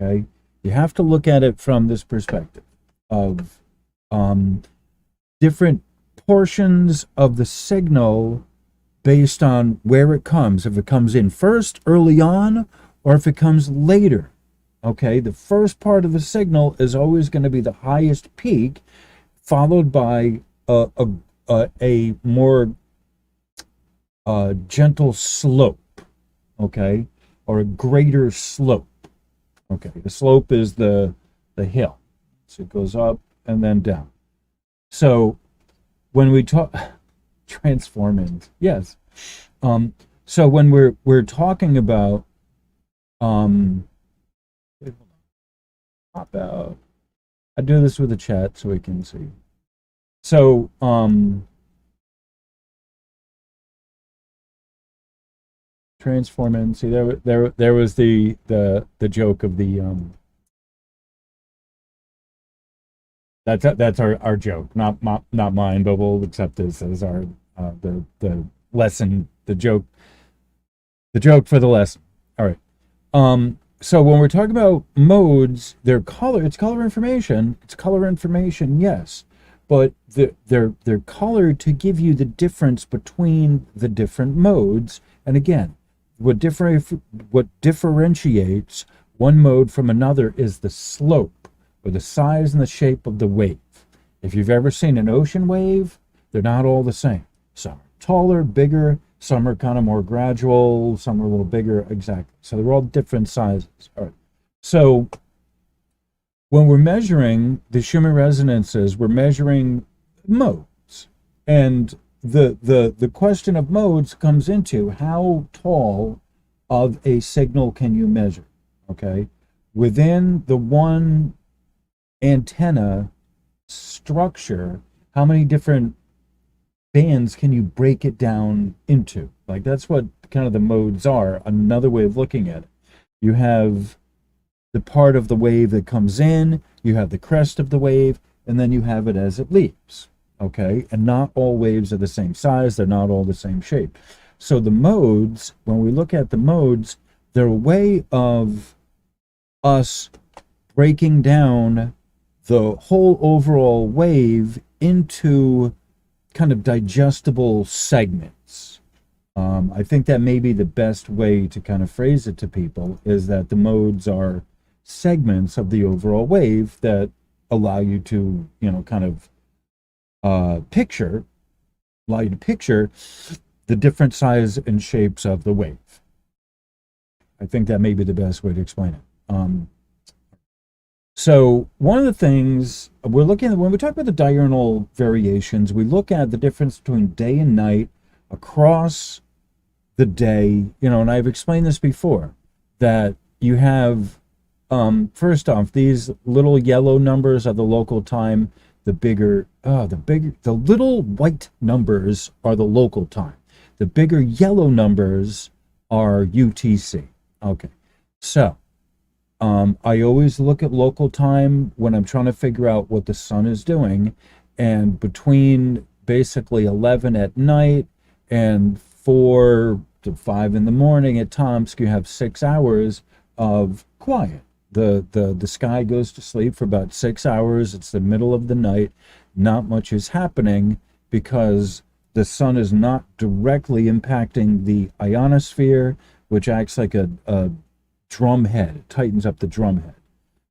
[SPEAKER 2] okay? You have to look at it from this perspective of different portions of the signal based on where it comes. If it comes in first, early on, or if it comes later, Okay, the first part of the signal is always going to be the highest peak, followed by a more gentle slope, okay, or a greater slope. Okay, the slope is the hill, so it goes up and then down. So when we talk transforming, yes. So when we're talking about pop out. I do this with the chat so we can see. So transform in. See there was the joke of the that's our joke, not mine, but we'll accept this as our the lesson, the joke for the lesson. All right. So when we're talking about modes, they're color. It's color information. It's color information, yes, but they're colored to give you the difference between the different modes. And again, what differentiates one mode from another is the slope, or the size and the shape of the wave. If you've ever seen an ocean wave, they're not all the same. Some are taller, bigger. Some are kind of more gradual, some are a little bigger, exactly. So they're all different sizes. All right. So when we're measuring the Schumann resonances, we're measuring modes. And the question of modes comes into how tall of a signal can you measure, okay? Within the one antenna structure, how many different bands can you break it down into? Like, that's what kind of the modes are. Another way of looking at it, you have the part of the wave that comes in, you have the crest of the wave, and then you have it as it leaves, okay? And not all waves are the same size, they're not all the same shape. So the modes, when we look at the modes, they're a way of us breaking down the whole overall wave into kind of digestible segments. I think that may be the best way to kind of phrase it to people, is that the modes are segments of the overall wave that allow you to, kind of allow you to picture the different size and shapes of the wave. I think that may be the best way to explain it. So one of the things we're looking at when we talk about the diurnal variations, we look at the difference between day and night across the day, and I've explained this before, that you have, first off, these little yellow numbers are the local time. The little white numbers are the local time. The bigger yellow numbers are UTC. Okay, so I always look at local time when I'm trying to figure out what the sun is doing, and between basically 11 at night and 4 to 5 in the morning at Tomsk, you have 6 hours of quiet. The sky goes to sleep for about 6 hours. It's the middle of the night. Not much is happening because the sun is not directly impacting the ionosphere, which acts like a drum head. It tightens up the drum head.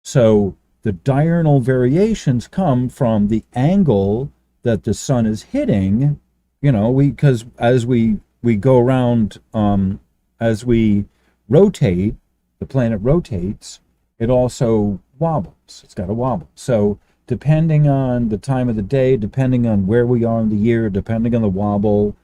[SPEAKER 2] So the diurnal variations come from the angle that the sun is hitting, because as we go around, as we rotate, the planet rotates, it also wobbles. It's got to wobble. So depending on the time of the day, depending on where we are in the year, depending on the wobble,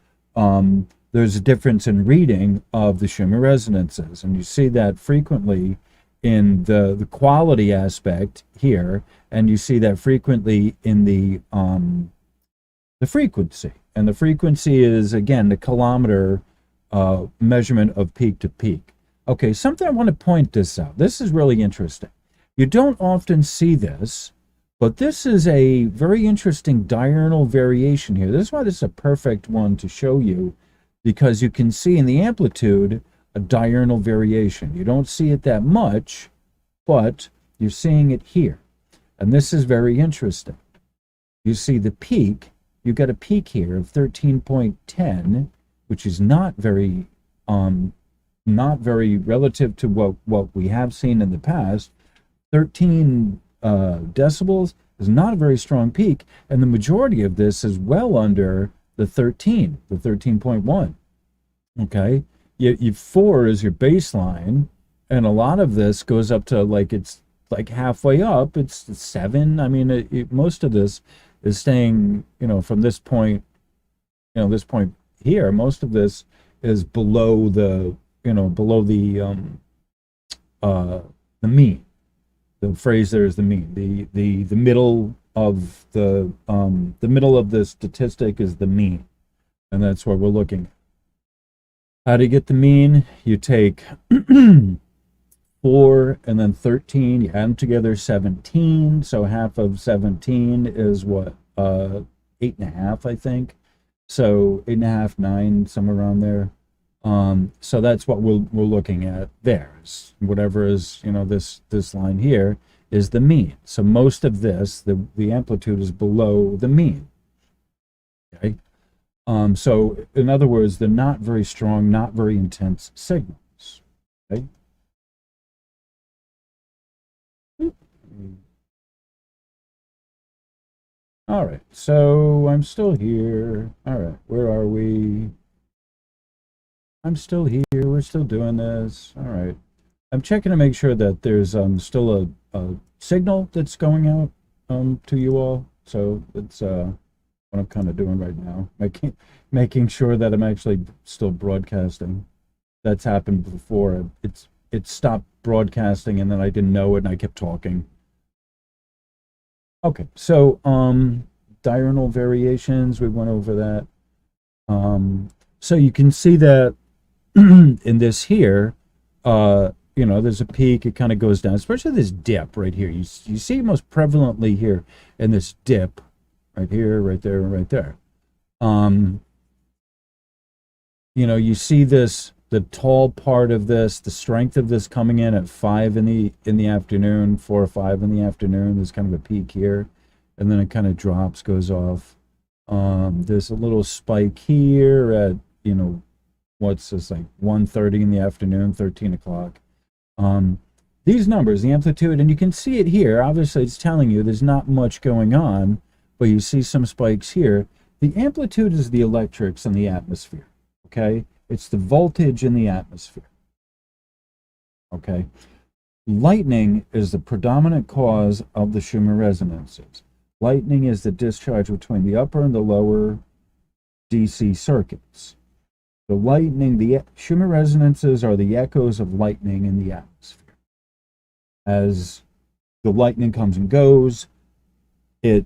[SPEAKER 2] there's a difference in reading of the Schumann resonances. And you see that frequently in the quality aspect here, and you see that frequently in the frequency. And the frequency is, again, the kilometer measurement of peak to peak. Okay, something I want to point this out. This is really interesting. You don't often see this, but this is a very interesting diurnal variation here. This is why this is a perfect one to show you, because you can see in the amplitude a diurnal variation. You don't see it that much, but you're seeing it here. And this is very interesting. You see the peak, you've got a peak here of 13.10, which is not very relative to what we have seen in the past. 13 decibels is not a very strong peak, and the majority of this is well under the 13.1. Okay, you 4 is your baseline, and a lot of this goes up to like it's like halfway up. It's 7. I mean, most of this is staying, from this point, this point here. Most of this is below below the mean. The phrase there is the mean. The middle of the middle of the statistic is the mean, and that's what we're looking at. How do you get the mean? You take 4 and then 13, you add them together, 17. So half of 17 is what? 8.5, I think. So 8.5, 9, somewhere around there. So that's what we're looking at there. Whatever is, this line here is the mean. So most of this, the amplitude is below the mean. Okay. So in other words, they're not very strong, not very intense signals. Okay. All right, so I'm still here. All right, where are we? I'm still here. We're still doing this. All right. I'm checking to make sure that there's still a signal that's going out to you all. So it's what I'm kind of doing right now, making sure that I'm actually still broadcasting. That's happened before. It stopped broadcasting and then I didn't know it and I kept talking. Okay, so diurnal variations, we went over that. So you can see that in this here, there's a peak, it kind of goes down, especially this dip right here. You see it most prevalently here in this dip, right here, right there, right there. You see this, the tall part of this, the strength of this coming in at 5 in the afternoon, 4 or 5 in the afternoon. There's kind of a peak here, and then it kind of drops, goes off. There's a little spike here at, what's this, like 1:30 in the afternoon, 13 o'clock. These numbers, the amplitude, and you can see it here. Obviously, it's telling you there's not much going on, but you see some spikes here. The amplitude is the electrics in the atmosphere, okay? It's the voltage in the atmosphere, okay? Lightning is the predominant cause of the Schumann resonances. Lightning is the discharge between the upper and the lower DC circuits. The lightning, the Schumann resonances are the echoes of lightning in the atmosphere. As the lightning comes and goes, it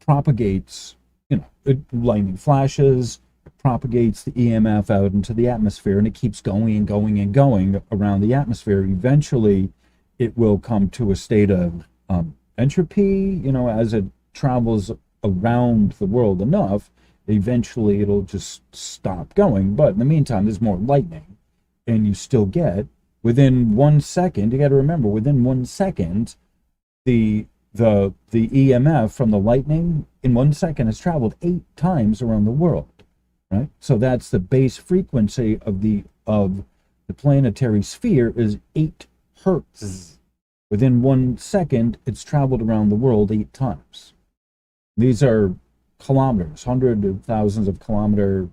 [SPEAKER 2] propagates, lightning flashes, propagates the EMF out into the atmosphere, and it keeps going and going and going around the atmosphere. Eventually, it will come to a state of entropy, as it travels around the world enough. Eventually, it'll just stop going. But in the meantime, there's more lightning, and you still get, within 1 second, you got to remember, within 1 second, the EMF from the lightning in 1 second has traveled 8 times around the world. Right, so that's the base frequency of the planetary sphere is 8 hertz. Within 1 second, it's traveled around the world 8 times. These are kilometers, hundreds of thousands of kilometer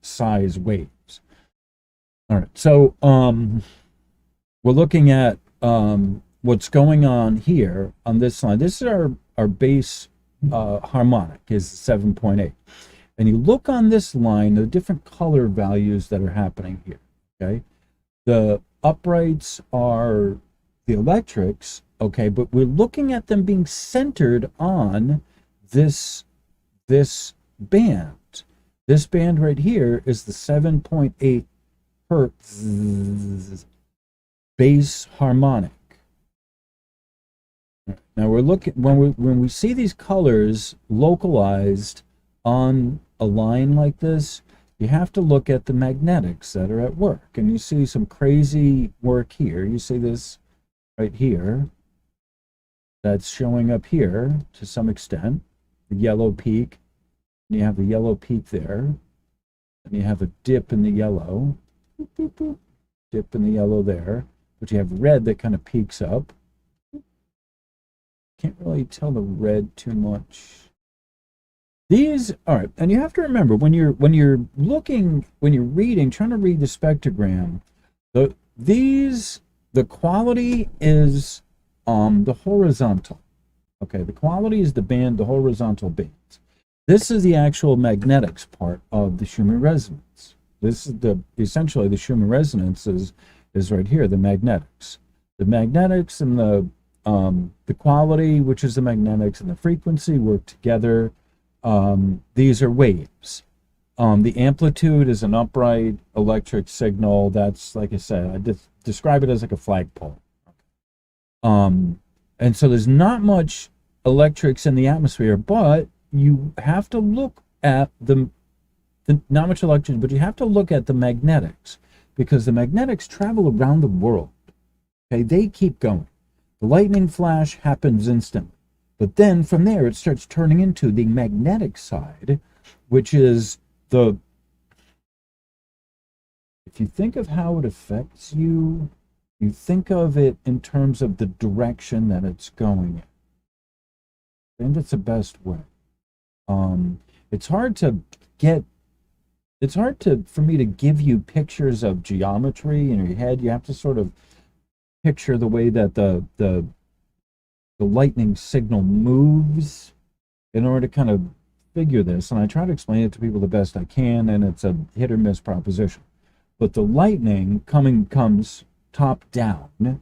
[SPEAKER 2] size waves. All right, so we're looking at what's going on here on this line. This is our base harmonic is 7.8. And you look on this line, the different color values that are happening here, okay? The uprights are the electrics, okay, but we're looking at them being centered on this band. This band right here is the 7.8 hertz base harmonic. Now we're looking, when we see these colors localized on a line like this, you have to look at the magnetics that are at work. And you see some crazy work here. You see this right here. That's showing up here to some extent. The yellow peak. And you have the yellow peak there. And you have a dip in the yellow. Boop, boop, boop. Dip in the yellow there. but you have red that kind of peaks up. Can't really tell the red too much. These, all right, and you have to remember when you're reading, trying to read the spectrogram, the quality is the horizontal. Okay, the quality is the horizontal bands. This is the actual magnetics part of the Schumann resonance. This is essentially the Schumann resonance is right here, the magnetics. The magnetics and the quality, which is the magnetics, and the frequency work together. These are waves. The amplitude is an upright electric signal. That's, like I said, I describe it as like a flagpole. And so there's not much electrics in the atmosphere, but you have to look at not much electricity, but you have to look at the magnetics, because the magnetics travel around the world. Okay, they keep going. The lightning flash happens instantly, but then from there it starts turning into the magnetic side, which is if you think of how it affects you, you think of it in terms of the direction that it's going in. I think that's the best way. It's hard for me to give you pictures of geometry in your head. You have to sort of picture the way that the lightning signal moves in order to kind of figure this. And I try to explain it to people the best I can, and it's a hit or miss proposition. But the lightning comes top down.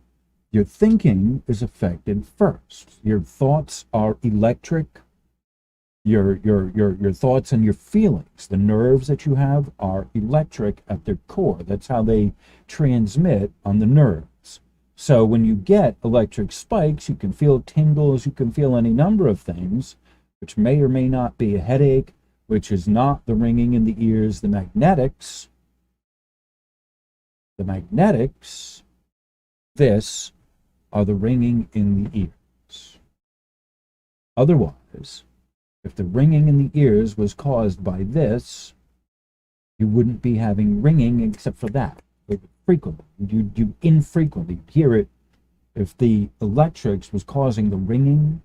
[SPEAKER 2] Your thinking is affected first. Your thoughts are electric. Your thoughts and your feelings, the nerves that you have, are electric at their core. That's how they transmit on the nerves. So when you get electric spikes, you can feel tingles, you can feel any number of things, which may or may not be a headache, which is not the ringing in the ears. The magnetics, this are the ringing in the ears. Otherwise, if the ringing in the ears was caused by this, you wouldn't be having ringing except for that. Frequently, you infrequently hear it. If the electrics was causing the ringing,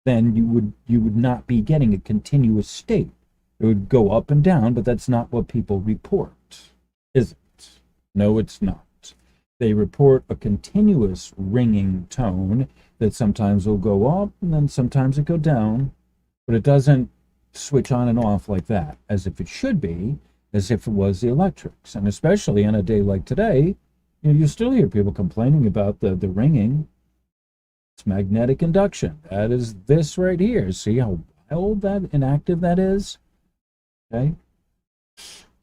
[SPEAKER 2] then you would not be getting a continuous state. It would go up and down, but that's not what people report, is it? No, it's not. They report a continuous ringing tone that sometimes will go up and then sometimes it go down, but it doesn't switch on and off like that, as if it should be, as if it was the electrics. And especially on a day like today, you still hear people complaining about the ringing. It's magnetic induction. That is this right here. See how wild that inactive that is? Okay.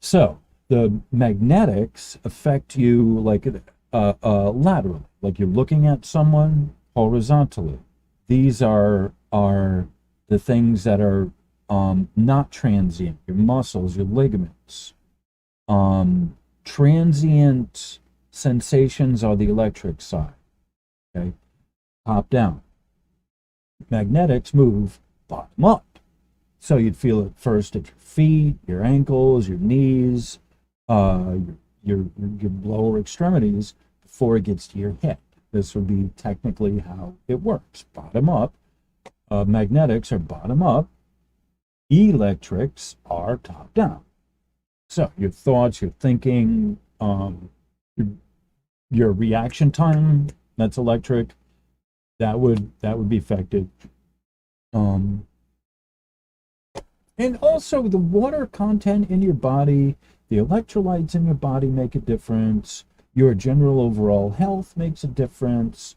[SPEAKER 2] So the magnetics affect you like laterally, like you're looking at someone horizontally. These are the things that are not transient, your muscles, your ligaments. Transient sensations are the electric side, okay? Top down. Magnetics move bottom up. So you'd feel it first at your feet, your ankles, your knees, your lower extremities before it gets to your head. This would be technically how it works. Bottom up. Magnetics are bottom up. Electrics are top down. So your thoughts, your thinking, your reaction time, that's electric. That would be affected. And also the water content in your body, the electrolytes in your body make a difference. Your general overall health makes a difference.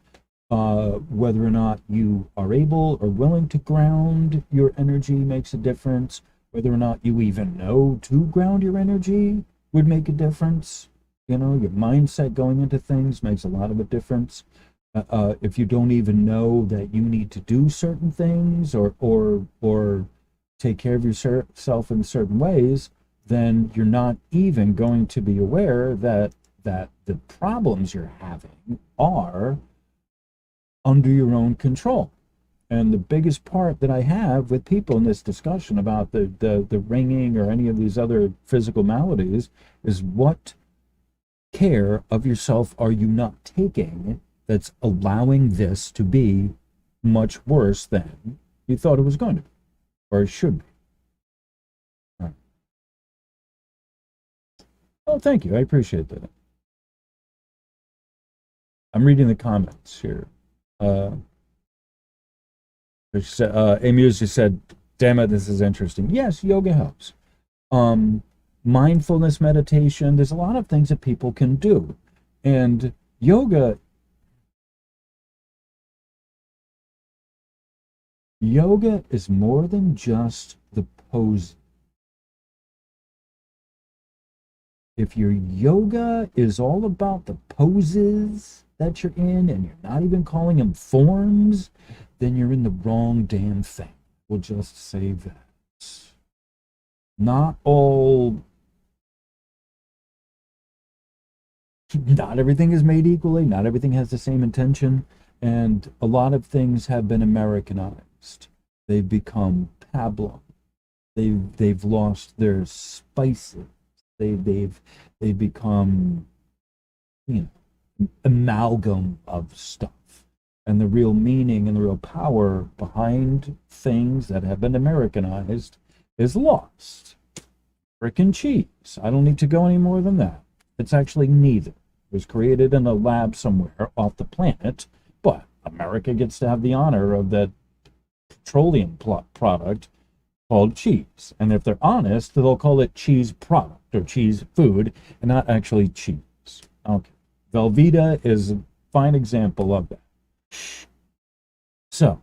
[SPEAKER 2] Whether or not you are able or willing to ground your energy makes a difference. Whether or not you even know to ground your energy would make a difference. You know, your mindset going into things makes a lot of a difference. If you don't even know that you need to do certain things or take care of yourself in certain ways, then you're not even going to be aware that the problems you're having are under your own control. And the biggest part that I have with people in this discussion about the ringing or any of these other physical maladies is, what care of yourself are you not taking that's allowing this to be much worse than you thought it was going to be, or it should be? All right. Oh, thank you. I appreciate that. I'm reading the comments here. Amuse just said, damn it, this is interesting. Yes, yoga helps. Mindfulness meditation, there's a lot of things that people can do. And yoga is more than just the pose. If your yoga is all about the poses that you're in and you're not even calling them forms, then you're in the wrong damn thing. We'll just say that. Not everything is made equally, not everything has the same intention, and a lot of things have been Americanized. They've become pablum. They've lost their spices. They've become, amalgam of stuff. And the real meaning and the real power behind things that have been Americanized is lost. Frickin' cheese. I don't need to go any more than that. It's actually neither. It was created in a lab somewhere off the planet, but America gets to have the honor of that petroleum product called cheese. And if they're honest, they'll call it cheese product or cheese food and not actually cheese. Okay. Velveeta is a fine example of that. So,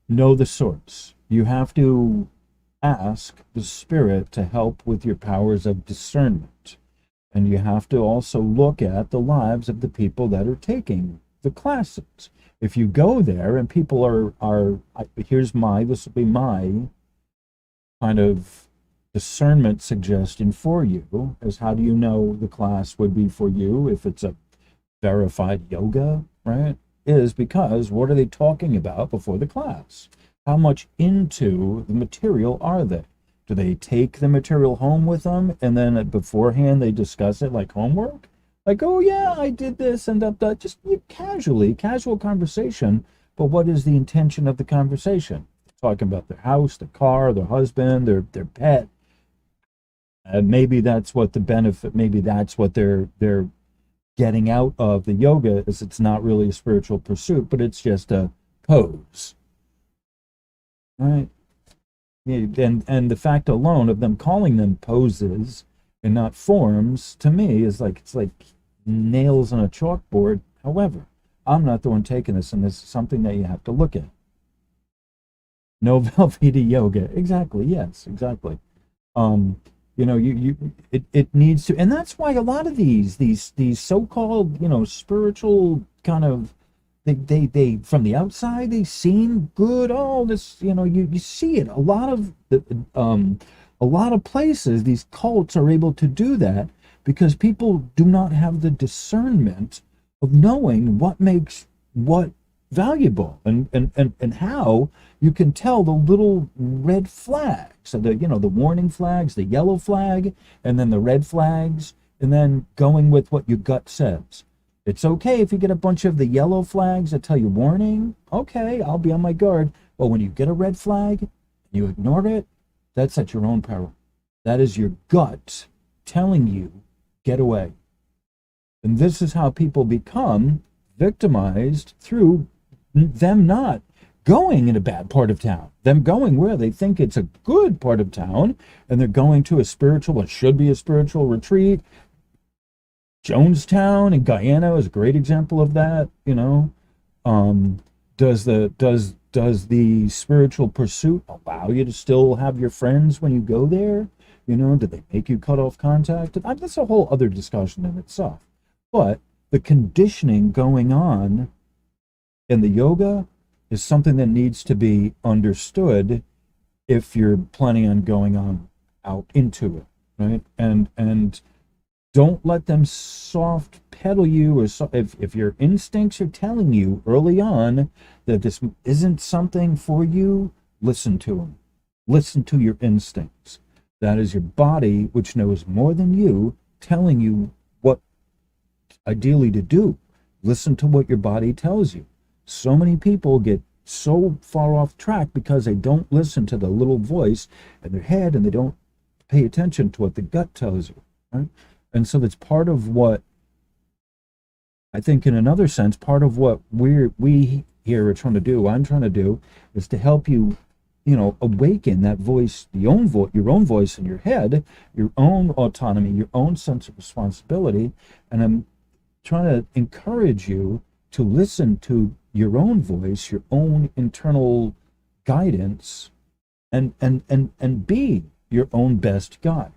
[SPEAKER 2] know the source. You have to ask the spirit to help with your powers of discernment. And you have to also look at the lives of the people that are taking the classes. If you go there and people this will be my kind of discernment suggestion for you, is how do you know the class would be for you if it's a verified yoga, right? Is because what are they talking about before the class? How much into the material are they? Do they take the material home with them and then beforehand they discuss it like homework? Like, oh yeah, I did this and that, just casual conversation. But what is the intention of the conversation? Talking about their house, their car, their husband, their pet. Maybe that's what the benefit, maybe that's what they're getting out of the yoga, is it's not really a spiritual pursuit, but it's just a pose. Right? And the fact alone of them calling them poses and not forms, to me, is like, it's like nails on a chalkboard. However, I'm not the one taking this, and this is something that you have to look at. No Velveeta yoga. Exactly. Yes, exactly. It needs to, and that's why a lot of these so-called, spiritual kind of, they from the outside they seem good. Oh, this, you see it. A lot of places, these cults are able to do that because people do not have the discernment of knowing what makes what valuable and how you can tell the little red flags. So the warning flags, the yellow flag, and then the red flags, and then going with what your gut says. It's okay if you get a bunch of the yellow flags that tell you warning. Okay, I'll be on my guard. But when you get a red flag and you ignore it, that's at your own peril. That is your gut telling you, get away. And this is how people become victimized, through them not going in a bad part of town, them going where they think it's a good part of town, and they're going to what should be a spiritual retreat. Jonestown in Guyana is a great example of that. Does the spiritual pursuit allow you to still have your friends when you go there? Do they make you cut off contact? That's a whole other discussion in itself. But the conditioning going on in the yoga is something that needs to be understood if you're planning on going on out into it, right? And don't let them soft pedal you, or if your instincts are telling you early on that this isn't something for you, listen to them. Listen to your instincts. That is your body, which knows more than you, telling you what ideally to do. Listen to what your body tells you. So many people get so far off track because they don't listen to the little voice in their head, and they don't pay attention to what the gut tells you, right? And so that's part of what I think, in another sense, part of what we here are trying to do, I'm trying to do, is to help you, awaken that voice, your own voice in your head, your own autonomy, your own sense of responsibility. And I'm trying to encourage you to listen to your own voice, your own internal guidance, and be your own best guide.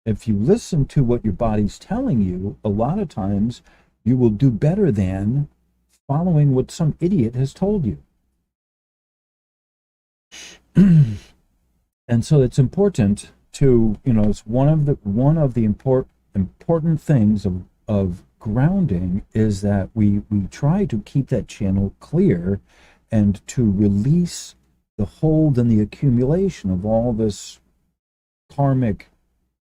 [SPEAKER 2] If you listen to what your body's telling you, a lot of times you will do better than following what some idiot has told you. And so it's important to, it's one of the important things of grounding is that we try to keep that channel clear and to release the hold and the accumulation of all this karmic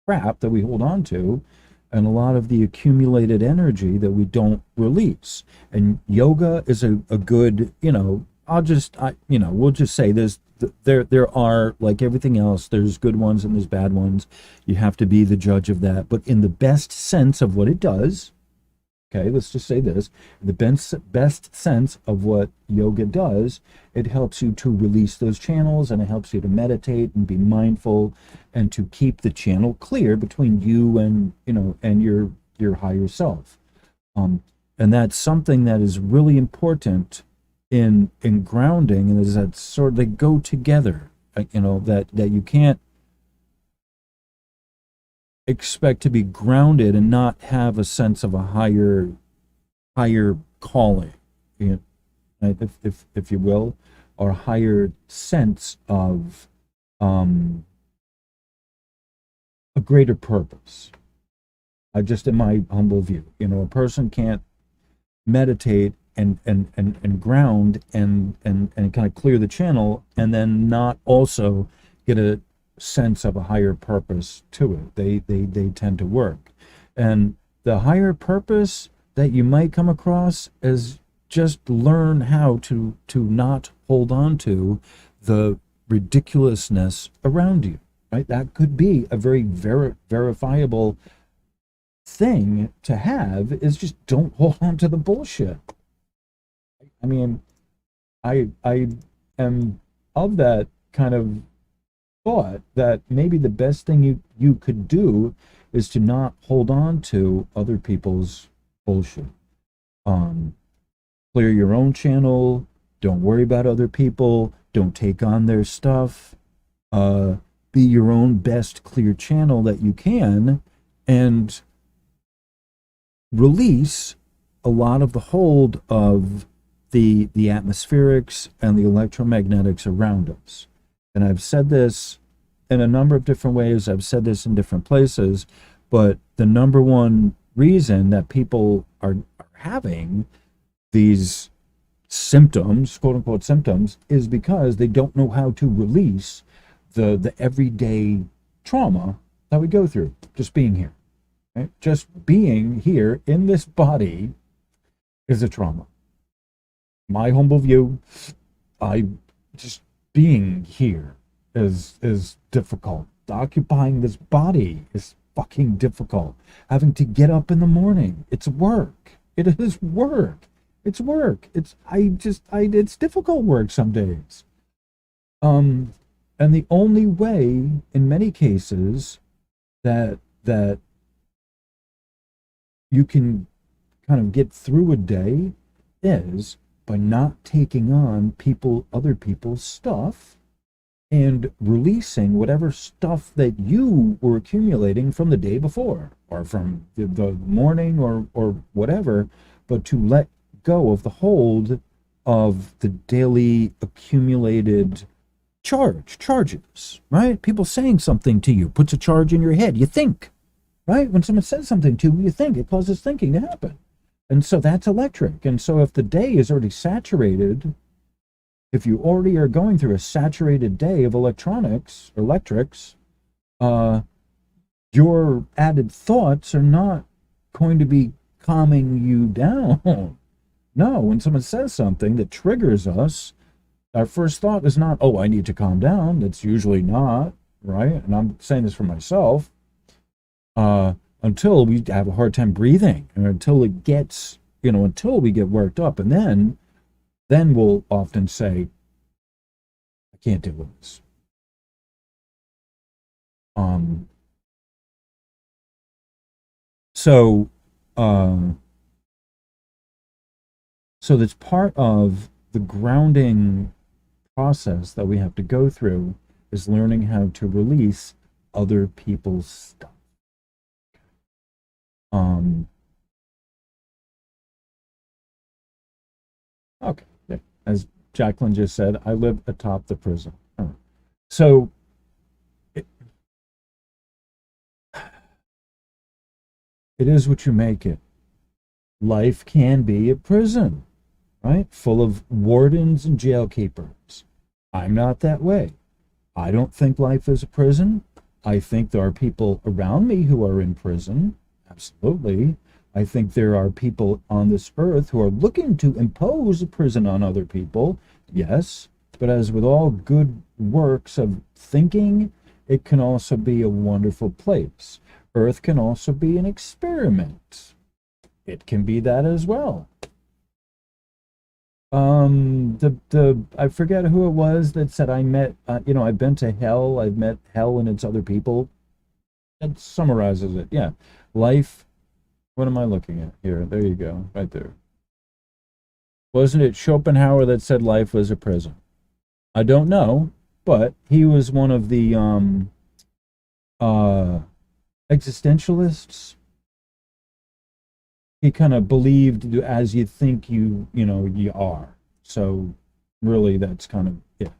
[SPEAKER 2] crap that we hold on to, and a lot of the accumulated energy that we don't release. And yoga is a good, we'll just say there are, like everything else, there's good ones and there's bad ones. You have to be the judge of that. But in the best sense of what it does, okay, let's just say this, the best sense of what yoga does, it helps you to release those channels, and it helps you to meditate and be mindful and to keep the channel clear between you and, and your higher self. And that's something that is really important in grounding, and is that sort of, they go together, that you can't expect to be grounded and not have a sense of a higher calling, if you will, or a higher sense of a greater purpose. Just in my humble view, a person can't meditate and ground and kind of clear the channel and then not also get a sense of a higher purpose to it. They tend to work. And the higher purpose that you might come across is just learn how to not hold on to the ridiculousness around you, right? That could be a very verifiable thing to have, is just don't hold on to the bullshit. I mean, I am of that kind of thought that maybe the best thing you could do is to not hold on to other people's bullshit. Clear your own channel. Don't worry about other people. Don't take on their stuff. Be your own best clear channel that you can, and release a lot of the hold of the atmospherics and the electromagnetics around us. And I've said this in a number of different ways. I've said this in different places, but the number one reason that people are having these symptoms, quote unquote symptoms, is because they don't know how to release the everyday trauma that we go through just being here. Right? Just being here in this body is a trauma. My humble view, just being here is difficult. Occupying this body is fucking difficult. Having to get up in the morning, it's work. It is work. It's work. It's difficult work some days. And the only way, in many cases, that you can kind of get through a day is by not taking on other people's stuff, and releasing whatever stuff that you were accumulating from the day before, or from the morning, or whatever, but to let go of the hold of the daily accumulated charges, right? People saying something to you puts a charge in your head. You think, right? When someone says something to you, you think. It causes thinking to happen. And so that's electric. And so if the day is already saturated, if you already are going through a saturated day of electrics, your added thoughts are not going to be calming you down. No, when someone says something that triggers us, our first thought is not, oh, I need to calm down. That's usually not, right? And I'm saying this for myself. Until we have a hard time breathing, and until it gets, until we get worked up, and then we'll often say, I can't deal with this. So that's part of the grounding process that we have to go through, is learning how to release other people's stuff. Okay, yeah. As Jacqueline just said, I live atop the prison. All right. So it is what you make it. Life can be a prison, right? Full of wardens and jail keepers. I'm not that way. I don't think life is a prison. I think there are people around me who are in prison. Absolutely. I think there are people on this earth who are looking to impose a prison on other people. Yes. But as with all good works of thinking, it can also be a wonderful place. Earth can also be an experiment. It can be that as well. I forget who it was that said, I met, I've been to hell, I've met hell and its other people. That summarizes it. Yeah. Life, what am I looking at here? There you go, right there. Wasn't it Schopenhauer that said life was a prison? I don't know, but he was one of the existentialists. He kind of believed as you think you are. So really that's kind of it.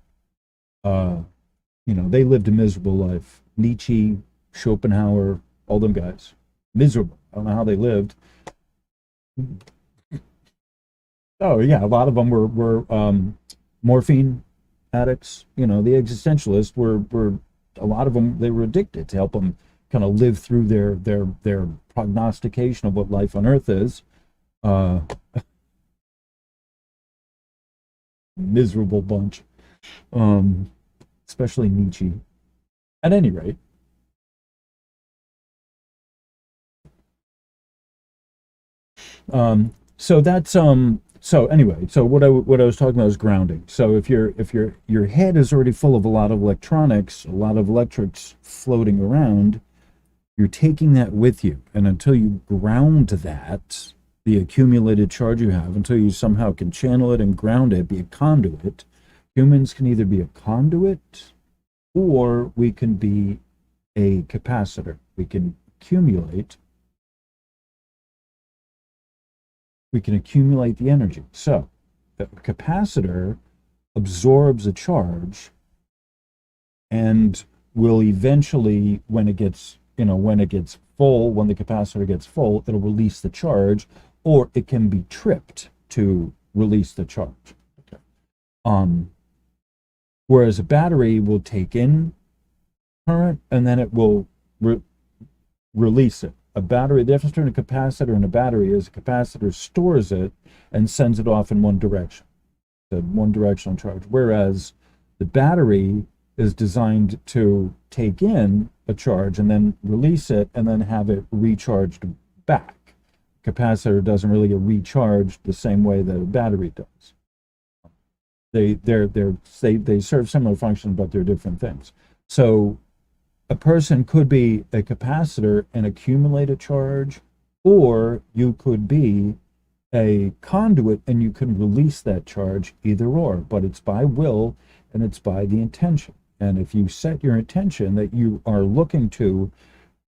[SPEAKER 2] They lived a miserable life. Nietzsche, Schopenhauer, all them guys. Miserable. I don't know how they lived. Oh yeah, a lot of them were morphine addicts. The existentialists were a lot of them, they were addicted to help them kind of live through their prognostication of what life on earth is. Miserable bunch, especially Nietzsche. At any rate, so that's so anyway, so what I was talking about is grounding. So if your head is already full of a lot of electronics, a lot of electrics floating around, you're taking that with you, and until you ground that, the accumulated charge you have, until you somehow can channel it and ground it, be a conduit. Humans can either be a conduit, or we can be a capacitor. We can accumulate the energy. So the capacitor absorbs a charge and will eventually, when it gets full, when the capacitor gets full, it'll release the charge, or it can be tripped to release the charge. Okay. Whereas a battery will take in current and then it will release it. A battery, the difference between a capacitor and a battery is a capacitor stores it and sends it off in one direction, the one directional charge, whereas the battery is designed to take in a charge and then release it and then have it recharged back. Capacitor doesn't really get recharged the same way that a battery does. They serve similar functions, but they're different things. So a person could be a capacitor and accumulate a charge, or you could be a conduit and you can release that charge, either or, but it's by will and it's by the intention. And if you set your intention that you are looking to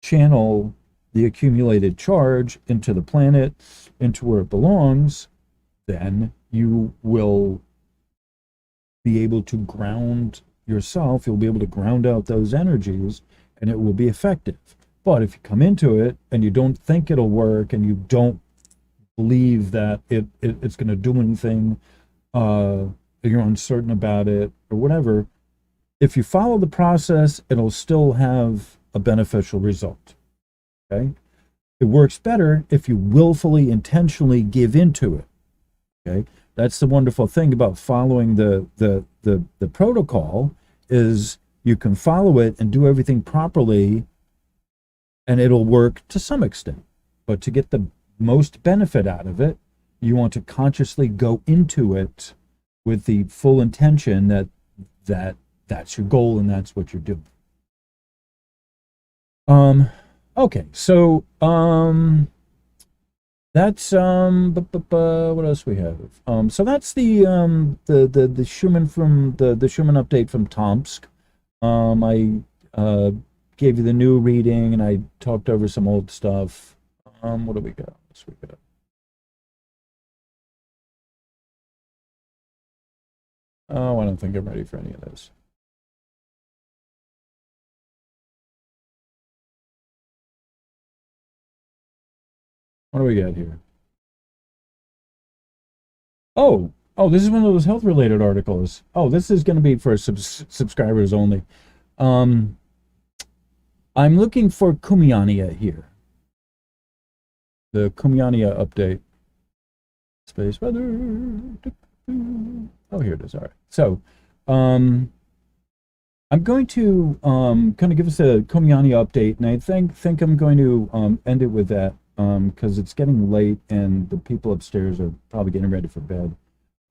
[SPEAKER 2] channel the accumulated charge into the planet, into where it belongs, then you will be able to ground yourself. You'll be able to ground out those energies and it will be effective. But if you come into it and you don't think it'll work and you don't believe that it's going to do anything, you're uncertain about it or whatever, if you follow the process, it'll still have a beneficial result. Okay? It works better if you willfully, intentionally give into it. Okay, that's the wonderful thing about following the protocol, is you can follow it and do everything properly, and it'll work to some extent. But to get the most benefit out of it, you want to consciously go into it with the full intention that's your goal and that's what you're doing. Okay, so that's what else we have? So that's the Schumann from the Schumann update from Tomsk. I gave you the new reading and I talked over some old stuff. What do we got? Oh, I don't think I'm ready for any of this. What do we got here? Oh, this is one of those health-related articles. Oh, this is going to be for subscribers only. I'm looking for Kumiania here. The Kumiania update. Space weather. Oh, here it is. All right. So, I'm going to kind of give us a Kumiania update, and I think I'm going to end it with that because it's getting late and the people upstairs are probably getting ready for bed.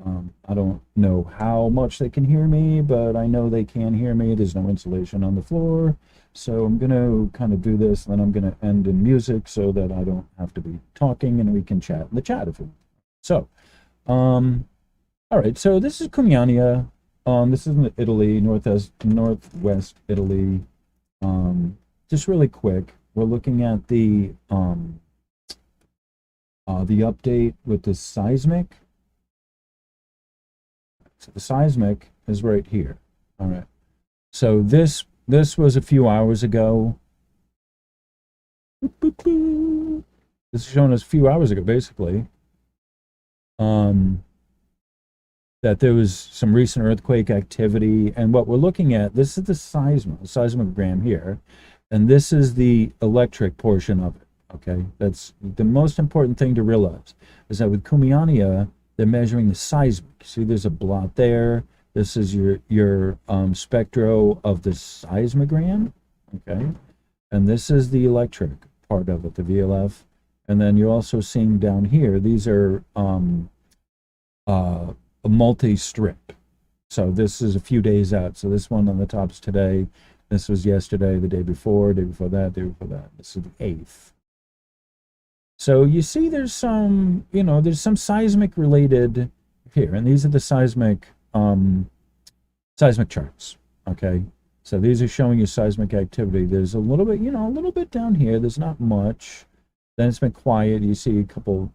[SPEAKER 2] I don't know how much they can hear me, but I know they can hear me. There's no insulation on the floor. So I'm going to kind of do this, and then I'm going to end in music so that I don't have to be talking and we can chat in the chat if you want. So, all right. So this is Kumiania. This is in Italy, northwest Italy. Just really quick, we're looking at the update with the seismic. So the seismic is right here. All right. So this was a few hours ago. This is showing us a few hours ago, basically. That there was some recent earthquake activity, and what we're looking at, this is the seismogram here, and this is the electric portion of it. Okay, that's the most important thing to realize, is that with Kumiania, they're measuring the seismic. See, there's a blot there. This is your spectro of the seismogram, okay? And this is the electric part of it, the VLF. And then you're also seeing down here, these are a multi-strip. So this is a few days out. So this one on the top is today. This was yesterday, the day before that, day before that. This is the 8th. So you see there's some, there's some seismic related here, and these are the seismic charts, okay? So these are showing you seismic activity. There's a little bit down here. There's not much. Then it's been quiet. You see a couple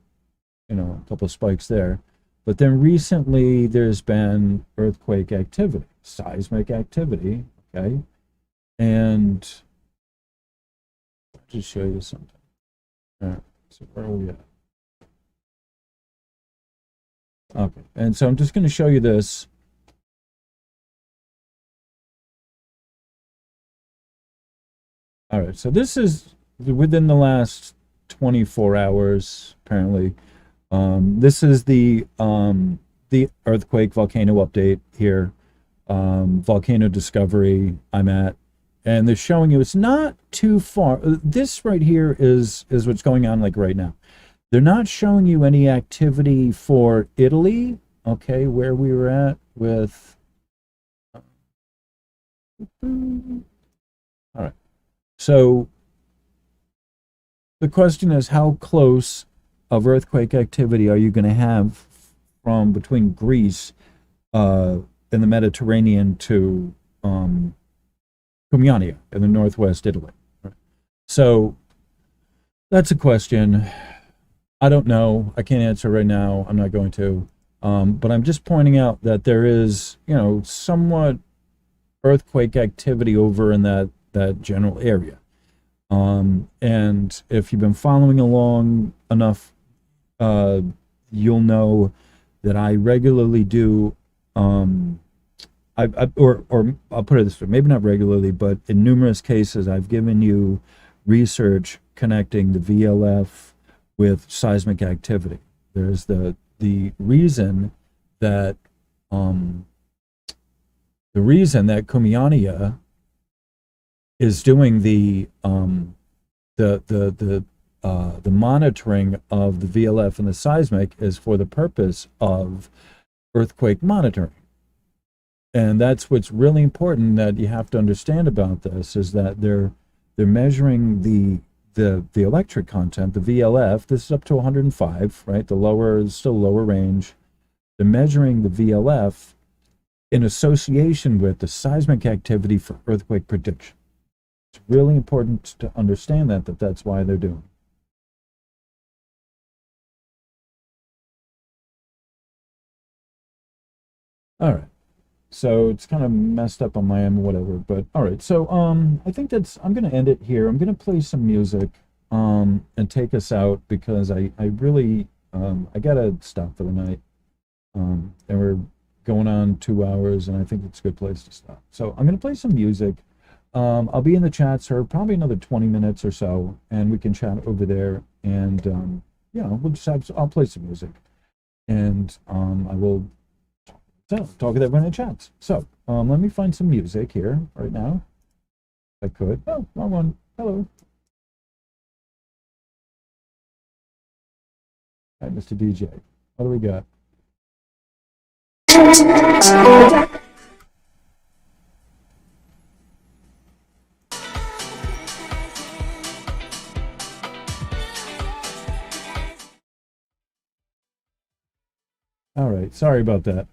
[SPEAKER 2] spikes there. But then recently there's been earthquake activity, seismic activity, okay? And I'll just show you something. All right. So where are we at? Okay, and so I'm just going to show you this. All right, so this is within the last 24 hours, apparently. This is the earthquake volcano update here, volcano discovery I'm at. And they're showing you it's not too far. This right here is what's going on like right now. They're not showing you any activity for Italy, okay, where we were at with. All right. So the question is, how close of earthquake activity are you going to have from between Greece in the Mediterranean to Kumiania in the northwest Italy? So that's a question. I don't know. I can't answer right now. I'm not going to. But I'm just pointing out that there is, somewhat earthquake activity over in that general area. And if you've been following along enough, you'll know that I regularly do or I'll put it this way, maybe not regularly, but in numerous cases, I've given you research connecting the VLF with seismic activity. There's the reason that Kumiania is doing the monitoring of the VLF and the seismic is for the purpose of earthquake monitoring. And that's what's really important that you have to understand about this, is that they're measuring the electric content, the VLF. This is up to 105, right? The lower is still lower range. They're measuring the VLF in association with the seismic activity for earthquake prediction. It's really important to understand that's why they're doing. All right. So it's kind of messed up on my end, whatever. But all right. So I think I'm going to end it here. I'm going to play some music and take us out, because I really I gotta stop for the night. And we're going on 2 hours, and I think it's a good place to stop. So I'm going to play some music. I'll be in the chat, sir, probably another 20 minutes or so, and we can chat over there. And we'll just I'll play some music, and I will talk with everyone in the chats. So let me find some music here right now. If I could. Oh, wrong one. Hello. All right, Mr. DJ. What do we got? All right, sorry about that.